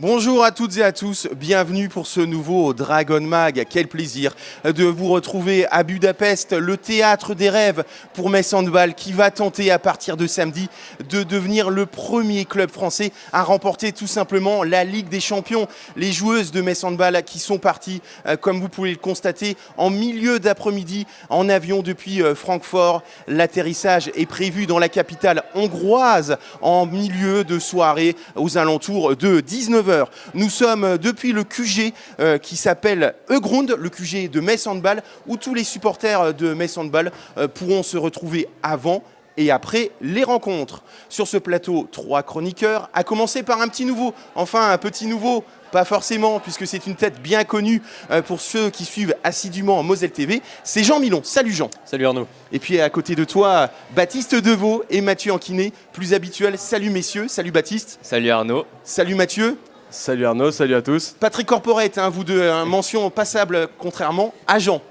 Bonjour à toutes et à tous, bienvenue pour ce nouveau Dragon Mag. Quel plaisir de vous retrouver à Budapest, le théâtre des rêves pour Metz Handball qui va tenter à partir de samedi de devenir le premier club français à remporter tout simplement la Ligue des Champions. Les joueuses de Metz Handball qui sont parties, comme vous pouvez le constater, en milieu d'après-midi en avion depuis Francfort. L'atterrissage est prévu dans la capitale hongroise en milieu de soirée aux alentours de 19h. Nous sommes depuis le QG qui s'appelle Ögrund, le QG de Metz Handball, où tous les supporters de Metz Handball pourront se retrouver avant et après les rencontres. Sur ce plateau, 3 chroniqueurs, à commencer par un petit nouveau. Enfin, un petit nouveau, pas forcément, puisque c'est une tête bien connue pour ceux qui suivent assidûment Moselle TV. C'est Jean Milon. Salut Jean. Salut Arnaud. Et puis à côté de toi, Baptiste Deveau et Mathieu Anquinet, plus habituel. Salut messieurs, salut Baptiste. Salut Arnaud. Salut Mathieu. Salut Arnaud, salut à tous. Patrick Corporate, vous deux, mention passable contrairement à Jean.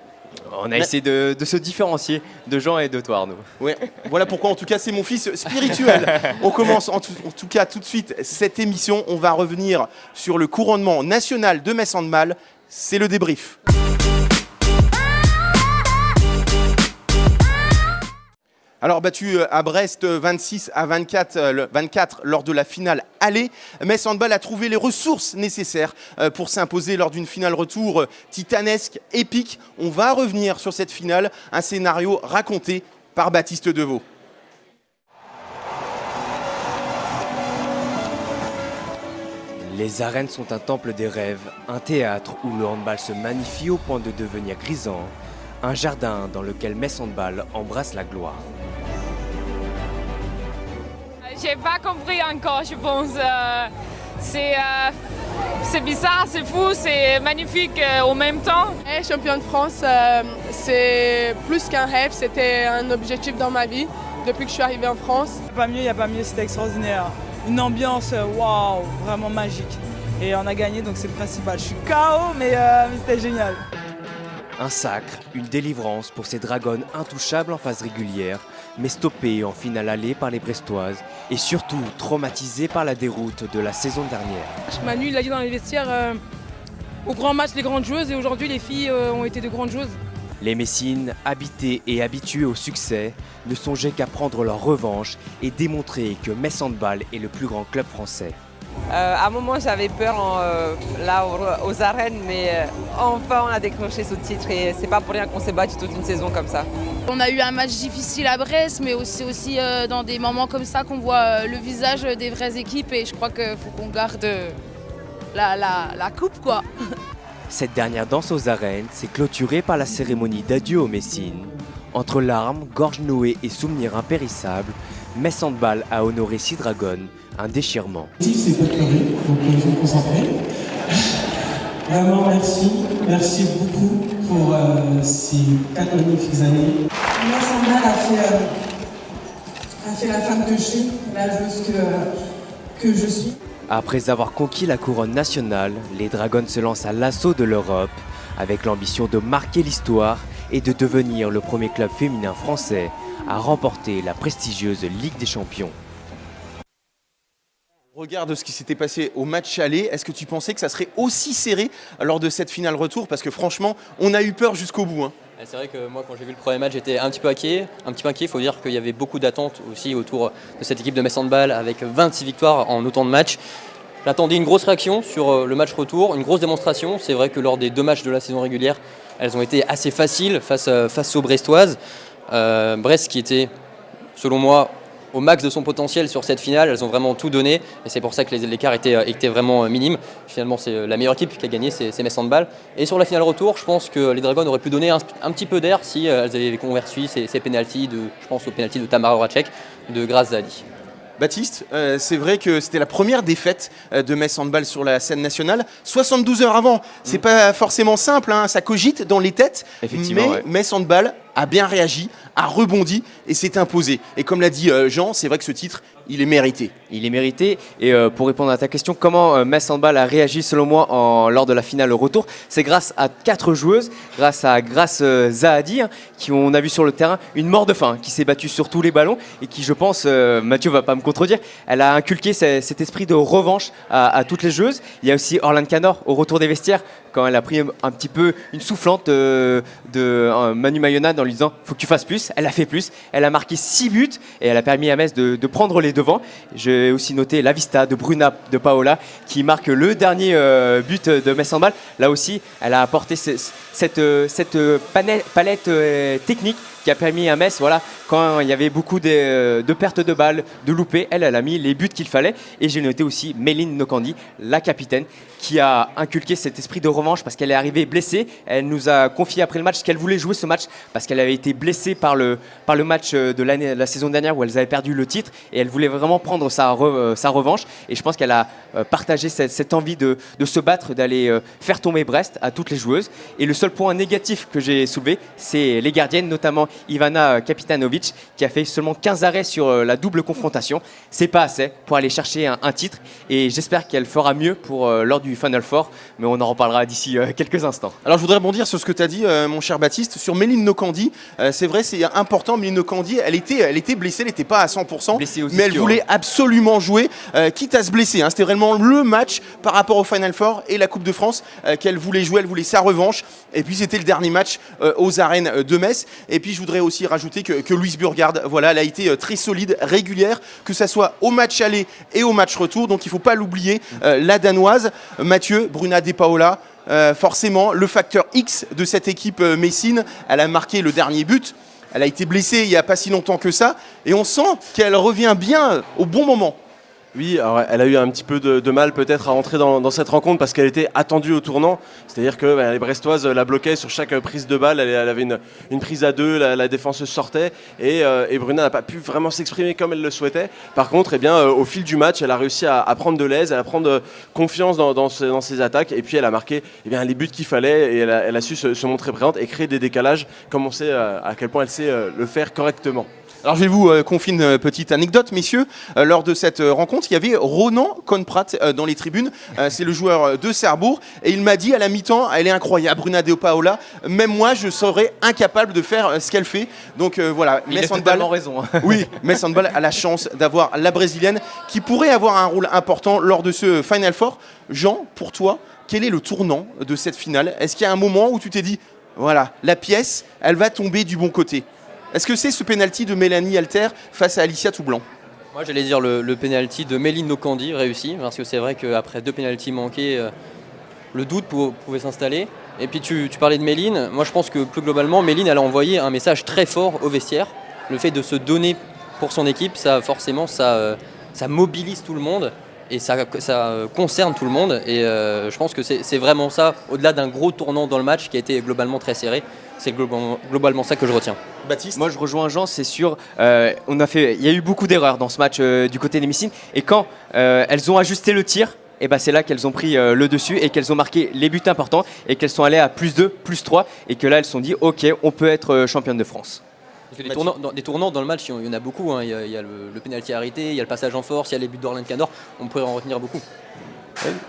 On a essayé de se différencier de Jean et de toi Arnaud. Ouais, voilà pourquoi en tout cas c'est mon fils spirituel. On commence en tout cas tout de suite cette émission. On va revenir sur le couronnement national de Metz Handball. C'est le débrief. Alors battu à Brest 26-24 lors de la finale aller, Metz Handball a trouvé les ressources nécessaires pour s'imposer lors d'une finale retour titanesque, épique. On va revenir sur cette finale, un scénario raconté par Baptiste Deveau. Les arènes sont un temple des rêves, un théâtre où le handball se magnifie au point de devenir grisant, un jardin dans lequel Metz Handball embrasse la gloire. J'ai pas compris encore, je pense. C'est bizarre, c'est fou, c'est magnifique en même temps. Champion de France, c'est plus qu'un rêve, c'était un objectif dans ma vie depuis que je suis arrivée en France. Il n'y a pas mieux, c'était extraordinaire. Une ambiance, waouh, vraiment magique. Et on a gagné, donc c'est le principal. Je suis KO, mais c'était génial. Un sacre, une délivrance pour ces dragons intouchables en phase régulière, mais stoppés en finale aller par les Brestoises et surtout traumatisés par la déroute de la saison dernière. Manu l'a dit dans les vestiaires, au grand match les grandes joueuses et aujourd'hui les filles ont été de grandes joueuses. Les Messines, habitées et habituées au succès, ne songeaient qu'à prendre leur revanche et démontrer que Metz Handball est le plus grand club français. À un moment j'avais peur là aux arènes, mais enfin on a décroché ce titre et c'est pas pour rien qu'on s'est battu toute une saison comme ça. On a eu un match difficile à Brest, mais c'est aussi dans des moments comme ça qu'on voit le visage des vraies équipes et je crois qu'il faut qu'on garde la coupe quoi. Cette dernière danse aux arènes s'est clôturée par la cérémonie d'adieu aux Messines. Entre larmes, gorge nouée et souvenirs impérissables, Metz Handball a honoré 6 dragons, un déchirement. C'est pas pleurer, donc il faut concentrer. Vraiment merci beaucoup pour ces 4 magnifiques années. Metz Handball a fait la femme que je suis, la joueuse que je suis. Après avoir conquis la couronne nationale, les Dragons se lancent à l'assaut de l'Europe, avec l'ambition de marquer l'histoire et de devenir le premier club féminin français à remporter la prestigieuse Ligue des Champions. Regarde ce qui s'était passé au match aller. Est-ce que tu pensais que ça serait aussi serré lors de cette finale retour? Parce que franchement, on a eu peur jusqu'au bout. C'est vrai que moi quand j'ai vu le premier match j'étais un petit peu inquiet. Il faut dire qu'il y avait beaucoup d'attentes aussi autour de cette équipe de Metz Handball avec 26 victoires en autant de matchs. J'attendais une grosse réaction sur le match retour, une grosse démonstration. C'est vrai que lors des 2 matchs de la saison régulière, elles ont été assez faciles face aux Brestoises. Brest qui était, selon moi, au max de son potentiel sur cette finale, elles ont vraiment tout donné et c'est pour ça que l'écart était vraiment minime. Finalement, c'est la meilleure équipe qui a gagné, c'est Metz Handball. Et sur la finale retour, je pense que les Dragons auraient pu donner un petit peu d'air si elles avaient converti ces pénaltys, je pense aux pénaltys de Tamara Horacek, de Grace Zali. Baptiste, c'est vrai que c'était la première défaite de Metz Handball sur la scène nationale. 72 heures avant, c'est pas forcément simple, ça cogite dans les têtes. Effectivement, mais Metz Handball a bien réagi, a rebondi et s'est imposé. Et comme l'a dit Jean, c'est vrai que ce titre, il est mérité. Il est mérité. Et pour répondre à ta question, comment Metz Handball a réagi selon moi lors de la finale au retour, c'est grâce à 4 joueuses, grâce à Grace Zahadi, qui on a vu sur le terrain une mort de faim, qui s'est battue sur tous les ballons et qui, je pense, Mathieu va pas me contredire, elle a inculqué cet esprit de revanche à toutes les joueuses. Il y a aussi Orlane Canor au retour des vestiaires, quand elle a pris un petit peu une soufflante de Manu Mayonnaud en lui disant « faut que tu fasses plus », elle a fait plus, elle a marqué 6 buts et elle a permis à Metz de prendre les devants. J'ai aussi noté la Vista de Bruna de Paola qui marque le dernier but de Metz Handball. Là aussi, elle a apporté cette palette technique qui a permis à Metz, voilà, quand il y avait beaucoup de pertes de balles, de loupés, elle a mis les buts qu'il fallait. Et j'ai noté aussi Méline Nokandi, la capitaine, qui a inculqué cet esprit de revanche parce qu'elle est arrivée blessée. Elle nous a confié après le match qu'elle voulait jouer ce match parce qu'elle avait été blessée par le match de la saison dernière où elles avaient perdu le titre et elle voulait vraiment prendre sa revanche. Et je pense qu'elle a partagé cette envie de se battre, d'aller faire tomber Brest à toutes les joueuses. Et le seul point négatif que j'ai soulevé, c'est les gardiennes, notamment Ivana Kapitanovic, qui a fait seulement 15 arrêts sur la double confrontation. C'est pas assez pour aller chercher un titre et j'espère qu'elle fera mieux lors du Final Four, mais on en reparlera d'ici quelques instants. Alors je voudrais rebondir sur ce que tu as dit, mon cher Baptiste, sur Méline Nokandi. C'est vrai, c'est important, Méline Nokandi, elle était blessée, elle n'était pas à 100%, mais elle voulait absolument jouer, quitte à se blesser. C'était vraiment le match par rapport au Final Four et la Coupe de France qu'elle voulait jouer, elle voulait sa revanche. Et puis c'était le dernier match aux arènes de Metz. Et puis je voudrais aussi rajouter que Louise Burgard, voilà, elle a été très solide, régulière, que ça soit au match aller et au match retour. Donc il ne faut pas l'oublier, la Danoise, Mathieu, Bruna De Paola, forcément le facteur X de cette équipe messine. Elle a marqué le dernier but. Elle a été blessée il n'y a pas si longtemps que ça. Et on sent qu'elle revient bien au bon moment. Oui, alors elle a eu un petit peu de mal peut-être à rentrer dans cette rencontre parce qu'elle était attendue au tournant. C'est-à-dire que les Brestoises la bloquaient sur chaque prise de balle. Elle avait une prise à 2, la défenseuse sortait et Bruna n'a pas pu vraiment s'exprimer comme elle le souhaitait. Par contre, au fil du match, elle a réussi à prendre de l'aise, à prendre confiance dans ses attaques et puis elle a marqué les buts qu'il fallait et elle a su se montrer présente et créer des décalages comme on sait à quel point elle sait le faire correctement. Alors je vais vous confier une petite anecdote, messieurs. Lors de cette rencontre, il y avait Ronan Conprat dans les tribunes. C'est le joueur de Sarrebourg. Et il m'a dit à la mi-temps, elle est incroyable, Bruna De Paola. Même moi, je serais incapable de faire ce qu'elle fait. Donc voilà, Metz Handball. Raison. Oui, Metz Handball a la chance d'avoir la Brésilienne qui pourrait avoir un rôle important lors de ce Final Four. Jean, pour toi, quel est le tournant de cette finale? Est-ce qu'il y a un moment où tu t'es dit, voilà, la pièce, elle va tomber du bon côté? Est-ce que c'est ce pénalty de Mélanie Alter face à Alicia Toublanc? Moi j'allais dire le pénalty de Méline Nokandi réussi, parce que c'est vrai qu'après 2 pénaltys manqués, le doute pouvait s'installer. Et puis tu parlais de Méline, moi je pense que plus globalement, Méline elle a envoyé un message très fort au vestiaire. Le fait de se donner pour son équipe, ça forcément ça mobilise tout le monde et ça concerne tout le monde. Et je pense que c'est vraiment ça, au-delà d'un gros tournant dans le match qui a été globalement très serré. C'est globalement ça que je retiens. Baptiste? Moi je rejoins Jean, c'est sûr. Il y a eu beaucoup d'erreurs dans ce match du côté des Messines. Et quand elles ont ajusté le tir, c'est là qu'elles ont pris le dessus et qu'elles ont marqué les buts importants et qu'elles sont allées à +2, +3 et que là elles se sont dit ok, on peut être championne de France. Parce que des tournants dans le match, il y en a beaucoup. Il y a le pénalty arrêté, il y a le passage en force, il y a les buts d'Orlane Canor. On pourrait en retenir beaucoup.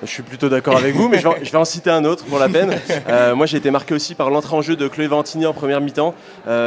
Je suis plutôt d'accord avec vous, mais je vais en citer un autre pour la peine. Moi, j'ai été marqué aussi par l'entrée en jeu de Chloé Vantini en première mi-temps.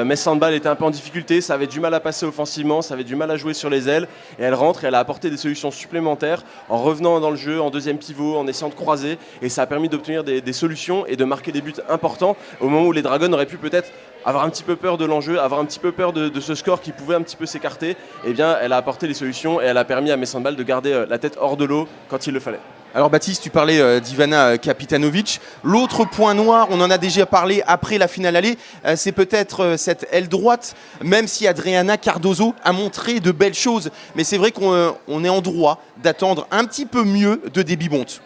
Metz Handball était un peu en difficulté, ça avait du mal à passer offensivement, ça avait du mal à jouer sur les ailes. Et elle rentre et elle a apporté des solutions supplémentaires en revenant dans le jeu, en deuxième pivot, en essayant de croiser. Et ça a permis d'obtenir des solutions et de marquer des buts importants au moment où les Dragons auraient pu peut-être avoir un petit peu peur de l'enjeu, avoir un petit peu peur de ce score qui pouvait un petit peu s'écarter. Elle a apporté les solutions et elle a permis à Metz Handball de garder la tête hors de l'eau quand il le fallait. Alors Baptiste, tu parlais d'Ivana Kapitanovic. L'autre point noir, on en a déjà parlé après la finale aller, c'est peut-être cette aile droite, même si Adriana Cardozo a montré de belles choses. Mais c'est vrai qu'on est en droit d'attendre un petit peu mieux de Déby Bonte.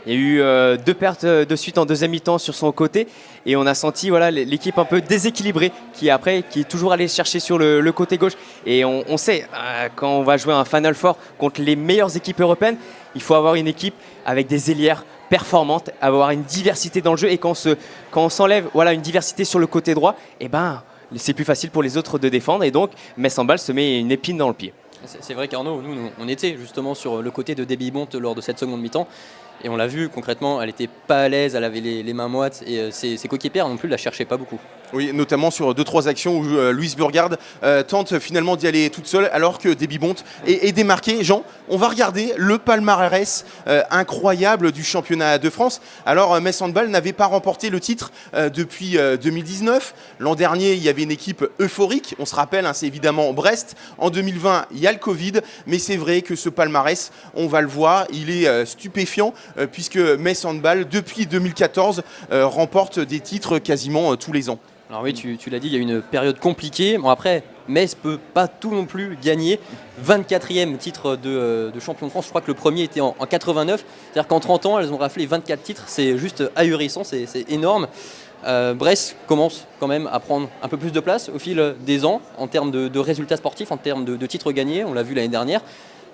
Il y a eu 2 pertes de suite en deuxième mi-temps sur son côté et on a senti l'équipe un peu déséquilibrée qui est toujours allée chercher sur le côté gauche. Et on sait, quand on va jouer un Final Four contre les meilleures équipes européennes, il faut avoir une équipe avec des ailières performantes, avoir une diversité dans le jeu. Et quand on s'enlève une diversité sur le côté droit, c'est plus facile pour les autres de défendre et donc Metz Handball se met une épine dans le pied. C'est vrai qu'Arnaud, nous, on était justement sur le côté de Debbie Bont lors de cette seconde mi-temps. Et on l'a vu concrètement, elle n'était pas à l'aise, elle avait les mains moites et ses coéquipières non plus la cherchaient pas beaucoup. Oui, notamment sur 2-3 actions où Louise Burgard tente finalement d'y aller toute seule alors que Debbie Bont est démarquée. Jean, on va regarder le palmarès incroyable du championnat de France. Alors Metz Handball n'avait pas remporté le titre depuis 2019. L'an dernier, il y avait une équipe euphorique. On se rappelle, c'est évidemment Brest. En 2020, il y a le Covid. Mais c'est vrai que ce palmarès, on va le voir, il est stupéfiant puisque Metz Handball, depuis 2014, remporte des titres quasiment tous les ans. Alors oui, tu l'as dit, il y a une période compliquée. Bon après, Metz peut pas tout non plus gagner. 24e titre de champion de France, je crois que le premier était en 89. C'est-à-dire qu'en 30 ans, elles ont raflé 24 titres. C'est juste ahurissant, c'est énorme. Brest commence quand même à prendre un peu plus de place au fil des ans en termes de résultats sportifs, en termes de titres gagnés. On l'a vu l'année dernière.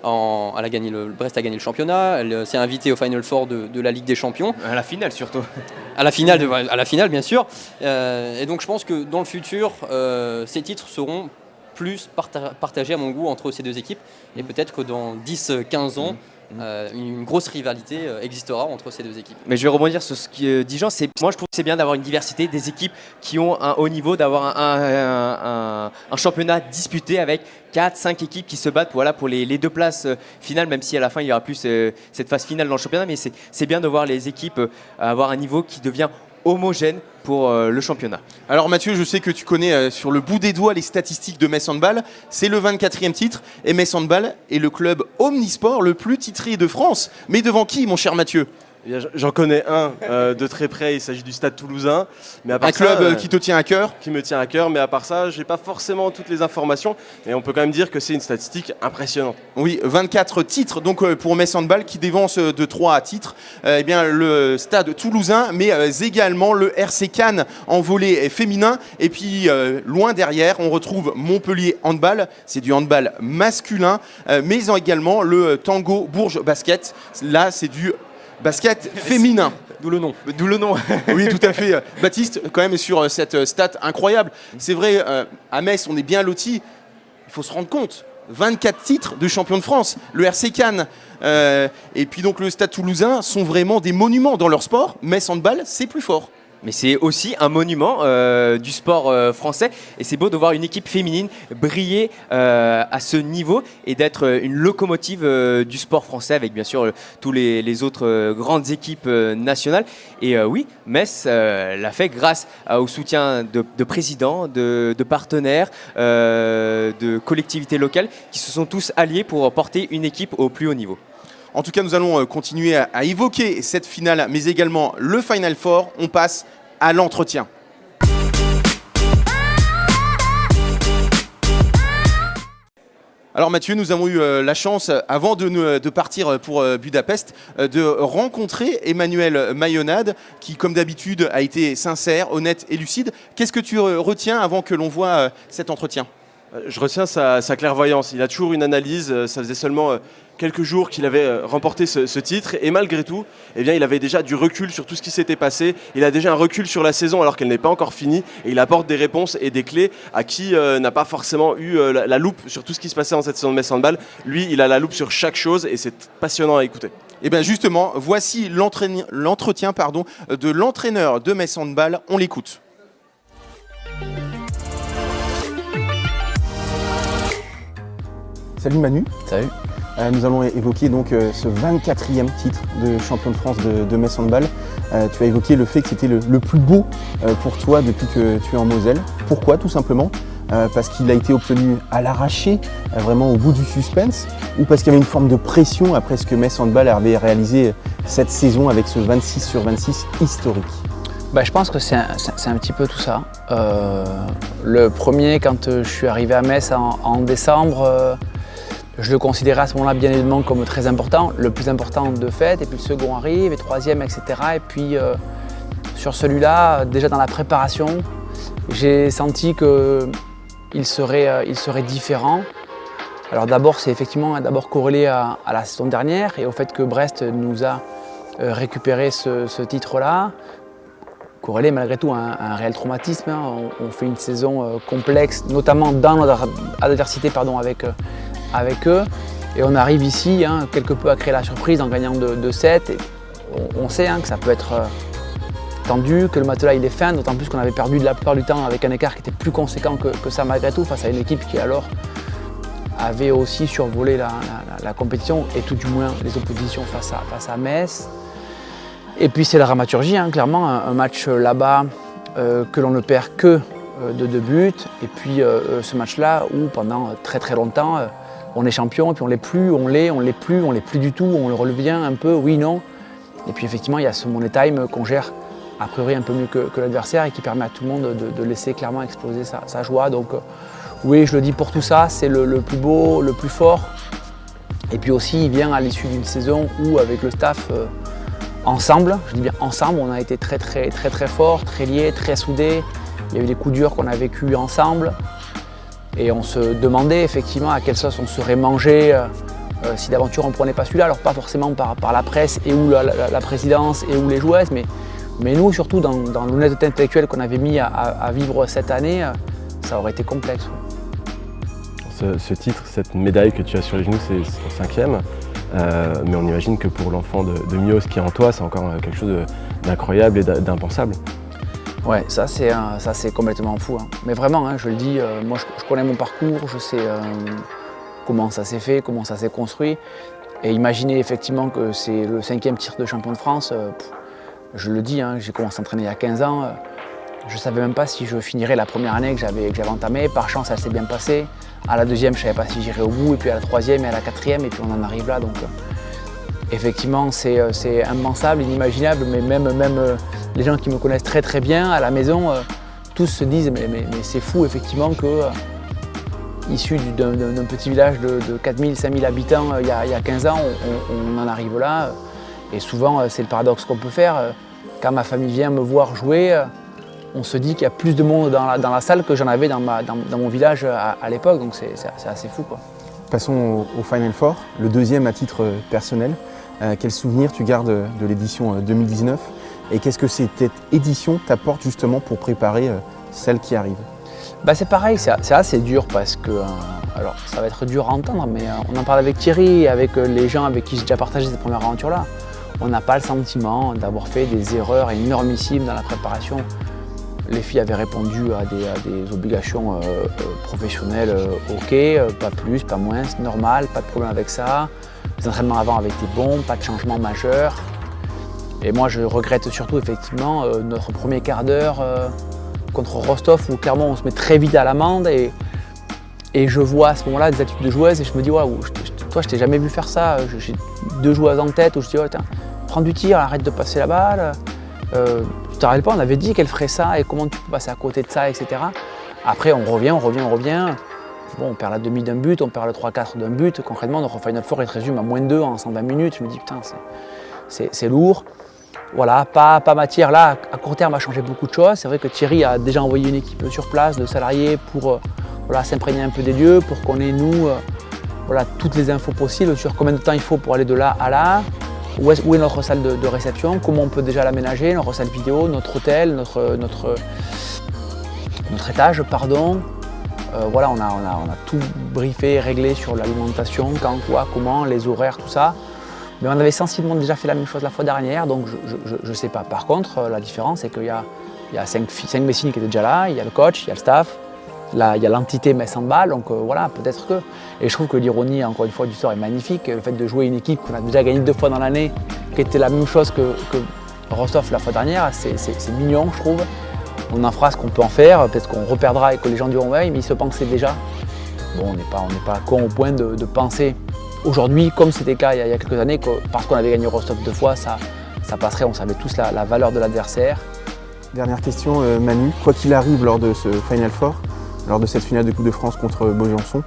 Brest a gagné le championnat, elle s'est invitée au Final Four de la Ligue des Champions. À la finale surtout. À la finale bien sûr. Et donc je pense que dans le futur, ces titres seront plus partagés à mon goût entre ces deux équipes. Et peut-être que dans 10-15 ans, une grosse rivalité existera entre ces deux équipes. Mais je vais rebondir sur ce que dit Jean. Moi, je trouve que c'est bien d'avoir une diversité, des équipes qui ont un haut niveau, d'avoir un championnat disputé avec 4-5 équipes qui se battent pour les deux places finales, même si à la fin, il y aura plus cette phase finale dans le championnat. Mais c'est bien de voir les équipes avoir un niveau qui devient homogène pour le championnat. Alors Mathieu, je sais que tu connais sur le bout des doigts les statistiques de Metz Handball. C'est le 24e titre et Metz Handball est le club omnisport le plus titré de France. Mais devant qui, mon cher Mathieu ? J'en connais un de très près, il s'agit du Stade Toulousain. Mais à part un club qui te tient à cœur ? Qui me tient à cœur, mais à part ça, je n'ai pas forcément toutes les informations. Mais on peut quand même dire que c'est une statistique impressionnante. Oui, 24 titres donc pour Metz Handball qui dévance de 3 titres. Eh bien, le Stade Toulousain, mais également le RC Cannes en volley féminin. Et puis, loin derrière, on retrouve Montpellier Handball. C'est du handball masculin, mais également le Tango Bourges Basket. Là, c'est du basket féminin. D'où le nom. D'où le nom. Oui, tout à fait. Baptiste, quand même, sur cette stat incroyable. C'est vrai, à Metz, on est bien lotis. Il faut se rendre compte. 24 titres de champion de France. Le RC Cannes et puis donc le Stade Toulousain sont vraiment des monuments dans leur sport. Metz Handball, c'est plus fort. Mais c'est aussi un monument du sport français et c'est beau de voir une équipe féminine briller à ce niveau et d'être une locomotive du sport français avec bien sûr tous les autres grandes équipes nationales. Et oui, Metz l'a fait grâce au soutien de présidents, de partenaires, de collectivités locales qui se sont tous alliés pour porter une équipe au plus haut niveau. En tout cas, nous allons continuer à évoquer cette finale, mais également le Final Four. On passe à l'entretien. Alors Mathieu, nous avons eu la chance, avant de partir pour Budapest, de rencontrer Emmanuel Mayonade, qui comme d'habitude a été sincère, honnête et lucide. Qu'est-ce que tu retiens avant que l'on voit cet entretien ? Je retiens sa clairvoyance. Il a toujours une analyse. Ça faisait seulement quelques jours qu'il avait remporté ce titre. Et malgré tout, eh bien, il avait déjà du recul sur tout ce qui s'était passé. Il a déjà un recul sur la saison alors qu'elle n'est pas encore finie. Et il apporte des réponses et des clés à qui n'a pas forcément eu la loupe sur tout ce qui se passait dans cette saison de Metz Handball. Lui, il a la loupe sur chaque chose et c'est passionnant à écouter. Et bien justement, voici l'entretien de l'entraîneur de Metz Handball. On l'écoute. Salut Manu. Salut. Nous allons évoquer donc ce 24e titre de champion de France de Metz Handball. Tu as évoqué le fait que c'était le plus beau pour toi depuis que tu es en Moselle. Pourquoi tout simplement ? Parce qu'il a été obtenu à l'arraché, vraiment au bout du suspense, ou parce qu'il y avait une forme de pression après ce que Metz Handball avait réalisé cette saison avec ce 26/26 historique ? Je pense que c'est un petit peu tout ça. Le premier, quand je suis arrivé à Metz en décembre, je le considérais à ce moment-là bien évidemment comme très important, le plus important de fait, et puis le second arrive, et le troisième, etc. Et puis sur celui-là, déjà dans la préparation, j'ai senti qu'il serait différent. Alors d'abord, c'est effectivement corrélé à la saison dernière et au fait que Brest nous a récupéré ce titre-là. corrélé malgré tout à un réel traumatisme. Hein. On fait une saison complexe, notamment dans notre adversité avec eux. Et on arrive ici quelque peu à créer la surprise en gagnant de 7. Et on sait que ça peut être tendu, que le matelas il est fin, d'autant plus qu'on avait perdu de la plupart du temps avec un écart qui était plus conséquent que ça malgré tout, face à une équipe qui alors avait aussi survolé la compétition et tout du moins les oppositions face à Metz. Et puis c'est la dramaturgie, clairement, un match là-bas que l'on ne perd que de 2 buts. Et puis ce match-là où pendant très très longtemps on est champion et puis on l'est plus, on l'est plus du tout, on le revient un peu, oui, non. Et puis effectivement il y a ce money time qu'on gère a priori un peu mieux que l'adversaire et qui permet à tout le monde de laisser clairement exploser sa joie. Donc oui, je le dis pour tout ça, c'est le plus beau, le plus fort. Et puis aussi il vient à l'issue d'une saison où avec le staff ensemble, je dis bien ensemble, on a été très forts, très liés, très soudés. Il y a eu des coups durs qu'on a vécus ensemble et on se demandait effectivement à quelle sauce on serait mangé si d'aventure on ne prenait pas celui-là. Alors pas forcément par la presse et ou la présidence et ou les joueuses, mais nous surtout dans l'honnêteté intellectuelle qu'on avait mis à vivre cette année, ça aurait été complexe. Ce titre, cette médaille que tu as sur les genoux, c'est ton 5e. Mais on imagine que pour l'enfant de Mios qui est en toi, c'est encore quelque chose d'incroyable et d'impensable. Ouais, ça c'est complètement fou. Mais vraiment, je le dis, moi je connais mon parcours, je sais comment ça s'est fait, comment ça s'est construit. Et imaginer effectivement que c'est le 5e titre de champion de France, je le dis, j'ai commencé à entraîner il y a 15 ans. Je ne savais même pas si je finirais la première année que j'avais entamée. Par chance, elle s'est bien passée. À la 2e, je ne savais pas si j'irais au bout. Et puis à la 3e et à la 4e, et puis on en arrive là. Donc effectivement, c'est impensable, inimaginable. Mais même les gens qui me connaissent très bien à la maison, tous se disent mais c'est fou effectivement que, issu d'un petit village de 4000, 5000 habitants il y a 15 ans, on en arrive là. Et souvent, c'est le paradoxe qu'on peut faire. Quand ma famille vient me voir jouer, on se dit qu'il y a plus de monde dans la salle que j'en avais dans mon village à l'époque, donc c'est assez fou, quoi. Passons au Final Four, le 2e à titre personnel. Quel souvenir tu gardes de l'édition 2019 et qu'est-ce que cette édition t'apporte justement pour préparer celle qui arrive? C'est pareil, c'est assez dur parce que, alors ça va être dur à entendre, mais on en parle avec Thierry, avec les gens avec qui j'ai déjà partagé cette première aventure-là. On n'a pas le sentiment d'avoir fait des erreurs énormissimes dans la préparation. Les filles avaient répondu à des obligations professionnelles, ok, pas plus, pas moins, c'est normal, pas de problème avec ça. Les entraînements avant avaient été bons, pas de changement majeur. Et moi je regrette surtout effectivement notre premier quart d'heure contre Rostov où clairement on se met très vite à l'amende et je vois à ce moment-là des attitudes de joueuses et je me dis waouh, toi je t'ai jamais vu faire ça, j'ai 2 joueuses en tête où je dis oh, tiens, prends du tir, arrête de passer la balle. Tu te rappelles pas, on avait dit qu'elle ferait ça et comment tu peux passer à côté de ça, etc. Après on revient. Bon, on perd la demi d'un but, on perd le 3-4 d'un but. Concrètement, notre Final Four se résume à -2 en 120 minutes. Je me dis putain, c'est lourd. Voilà, pas matière. Là, à court terme, a changé beaucoup de choses. C'est vrai que Thierry a déjà envoyé une équipe sur place de salariés pour s'imprégner un peu des lieux, pour qu'on ait nous toutes les infos possibles sur combien de temps il faut pour aller de là à là. Où est notre salle de réception, comment on peut déjà l'aménager, notre salle vidéo, notre hôtel, notre étage, pardon. On a tout briefé, réglé sur l'alimentation, quand, quoi, comment, les horaires, tout ça. Mais on avait sensiblement déjà fait la même chose la fois dernière, donc je ne sais pas. Par contre, la différence, c'est qu'il y a 5 Messines qui étaient déjà là, il y a le coach, il y a le staff. Là, il y a l'entité Metz Handball, donc peut-être que. Et je trouve que l'ironie, encore une fois, du sort est magnifique. Le fait de jouer une équipe qu'on a déjà gagnée 2 fois dans l'année, qui était la même chose que Rostov la fois dernière, c'est mignon, je trouve. On en fera ce qu'on peut en faire, peut-être qu'on reperdra et que les gens diront ouais, mais ils se pensaient déjà. Bon, on n'est pas con au point de penser aujourd'hui, comme c'était le cas il y a quelques années, que parce qu'on avait gagné Rostov 2 fois, ça passerait, on savait tous la valeur de l'adversaire. Dernière question, Manu, quoi qu'il arrive lors de ce Final Four, lors de cette finale de Coupe de France contre Besançon,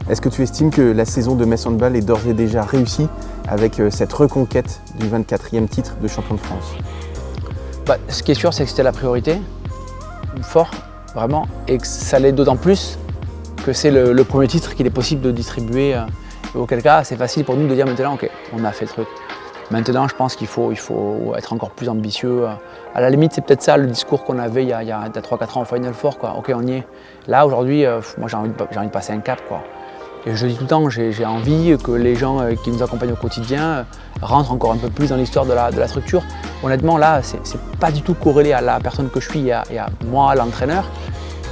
est-ce que tu estimes que la saison de Metz Handball est d'ores et déjà réussie avec cette reconquête du 24e titre de champion de France? Ce qui est sûr, c'est que c'était la priorité, fort, vraiment, et que ça l'est d'autant plus que c'est le premier titre qu'il est possible de distribuer, auquel cas c'est facile pour nous de dire maintenant ok, on a fait le truc. Maintenant, je pense qu'il faut être encore plus ambitieux. À la limite, c'est peut-être ça le discours qu'on avait il y a 3-4 ans au Final Four, quoi. Ok, on y est. Là, aujourd'hui, moi j'ai envie de passer un cap, quoi. Et je dis tout le temps, j'ai envie que les gens qui nous accompagnent au quotidien rentrent encore un peu plus dans l'histoire de la structure. Honnêtement, là, c'est pas du tout corrélé à la personne que je suis, à moi, l'entraîneur,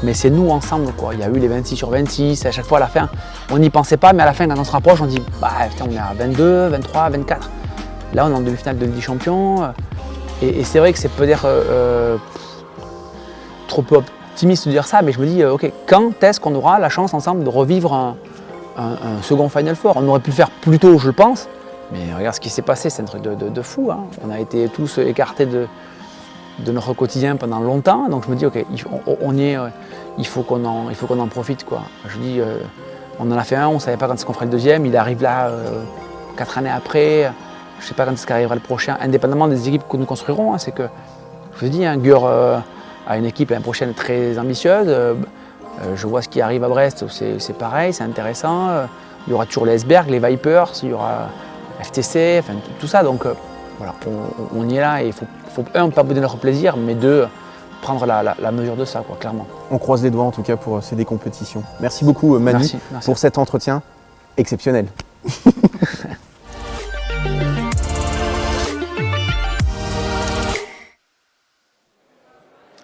mais c'est nous ensemble, quoi. Il y a eu les 26 sur 26, à chaque fois à la fin, on n'y pensait pas, mais à la fin, quand on se rapproche, on dit bah putain, on est à 22, 23, 24. Là, on est en demi-finale de Ligue des Champions, et c'est vrai que c'est peut-être trop peu optimiste de dire ça, mais je me dis, ok, quand est-ce qu'on aura la chance ensemble de revivre un second Final Four? On aurait pu le faire plus tôt, je le pense, mais regarde ce qui s'est passé, c'est un truc de fou, hein. On a été tous écartés de notre quotidien pendant longtemps, donc je me dis, ok, il faut qu'on en profite, quoi. Je dis, on en a fait un, on ne savait pas quand est-ce qu'on ferait le deuxième, il arrive là 4 années après, je ne sais pas quand est-ce qu'arrivera le prochain, indépendamment des équipes que nous construirons, hein. C'est que, je vous dis, hein, Gür a une équipe l'année prochaine très ambitieuse. Je vois ce qui arrive à Brest, c'est pareil, c'est intéressant. Il y aura toujours les Esberg, les Vipers, il y aura FTC, enfin tout ça. Donc voilà, on y est là et il faut un, pas bouder notre plaisir, mais deux, prendre la mesure de ça, quoi, clairement. On croise les doigts en tout cas pour ces compétitions. Merci beaucoup Manu merci. Pour cet entretien exceptionnel.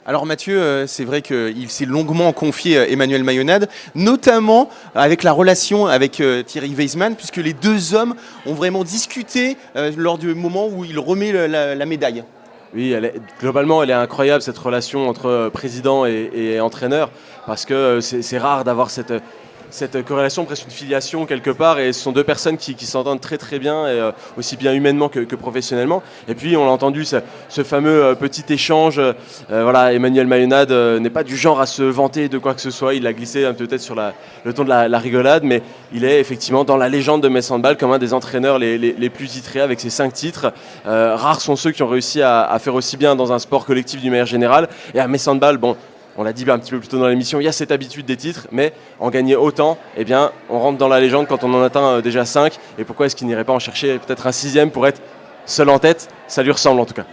Alors Mathieu, c'est vrai qu'il s'est longuement confié Emmanuel Mayonade, notamment avec la relation avec Thierry Weisman, puisque les deux hommes ont vraiment discuté lors du moment où il remet la médaille. Oui, globalement, elle est incroyable, cette relation entre président et entraîneur, parce que c'est rare d'avoir cette corrélation, presque une filiation quelque part, et ce sont deux personnes qui s'entendent très très bien, et aussi bien humainement que professionnellement. Et puis on l'a entendu, ce fameux petit échange, voilà, Emmanuel Mayonade n'est pas du genre à se vanter de quoi que ce soit, il a glissé un peu peut-être sur le ton de la rigolade, mais il est effectivement dans la légende de Metz Handball comme un des entraîneurs les plus titrés avec ses 5 titres. Rares sont ceux qui ont réussi à faire aussi bien dans un sport collectif d'une manière générale, et à Metz Handball, bon, on l'a dit un petit peu plus tôt dans l'émission, il y a cette habitude des titres, mais en gagner autant, eh bien, on rentre dans la légende quand on en atteint déjà 5. Et pourquoi est-ce qu'il n'irait pas en chercher peut-être un 6e pour être seul en tête? Ça lui ressemble en tout cas.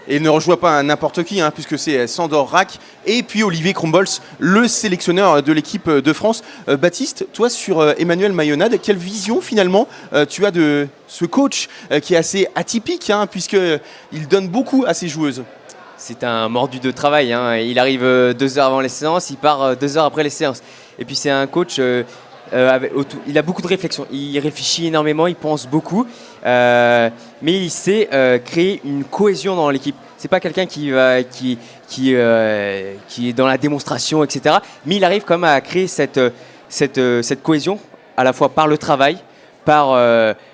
Et il ne rejoint pas n'importe qui, hein, puisque c'est Sandor Rack et puis Olivier Krombols, le sélectionneur de l'équipe de France. Baptiste, toi sur Emmanuel Mayonade, quelle vision finalement tu as de ce coach qui est assez atypique, hein, puisqu'il donne beaucoup à ses joueuses? C'est un mordu de travail, hein. Il arrive 2 heures avant les séances, il part 2 heures après les séances. Et puis c'est un coach, il a beaucoup de réflexion, il réfléchit énormément, il pense beaucoup, mais il sait créer une cohésion dans l'équipe. C'est pas quelqu'un qui est dans la démonstration, etc. Mais il arrive quand même à créer cette cohésion, à la fois par le travail, par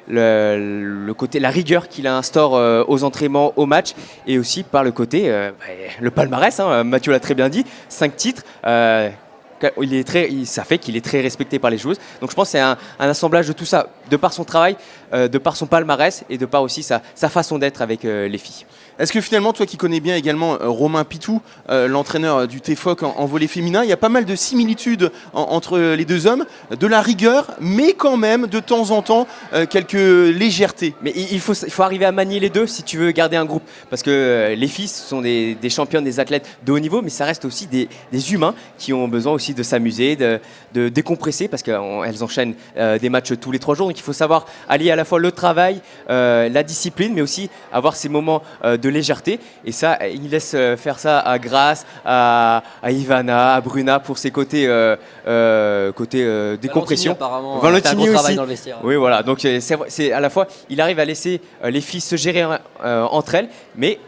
le côté, la rigueur qu'il instaure aux entraînements, aux matchs, et aussi par le côté, le palmarès, hein, Mathieu l'a très bien dit, 5 titres, ça fait qu'il est très respecté par les joueuses. Donc je pense que c'est un assemblage de tout ça, de par son travail, de par son palmarès, et de par aussi sa façon d'être avec les filles. Est-ce que finalement, toi qui connais bien également Romain Pitou, l'entraîneur du TFOC en volley féminin, il y a pas mal de similitudes entre les deux hommes, de la rigueur, mais quand même de temps en temps quelques légèretés. Mais il faut arriver à manier les deux si tu veux garder un groupe, parce que les filles sont des championnes, des athlètes de haut niveau, mais ça reste aussi des humains qui ont besoin aussi de s'amuser, de décompresser, parce qu'elles enchaînent des matchs tous les 3 jours, donc il faut savoir allier à la fois le travail, la discipline, mais aussi avoir ces moments de légèreté, et ça, il laisse faire ça à Grace, à Ivana, à Bruna pour ses côtés décompression. Valentini aussi. Dans le vestiaire. Oui, voilà. Donc c'est à la fois, il arrive à laisser les filles se gérer entre elles, mais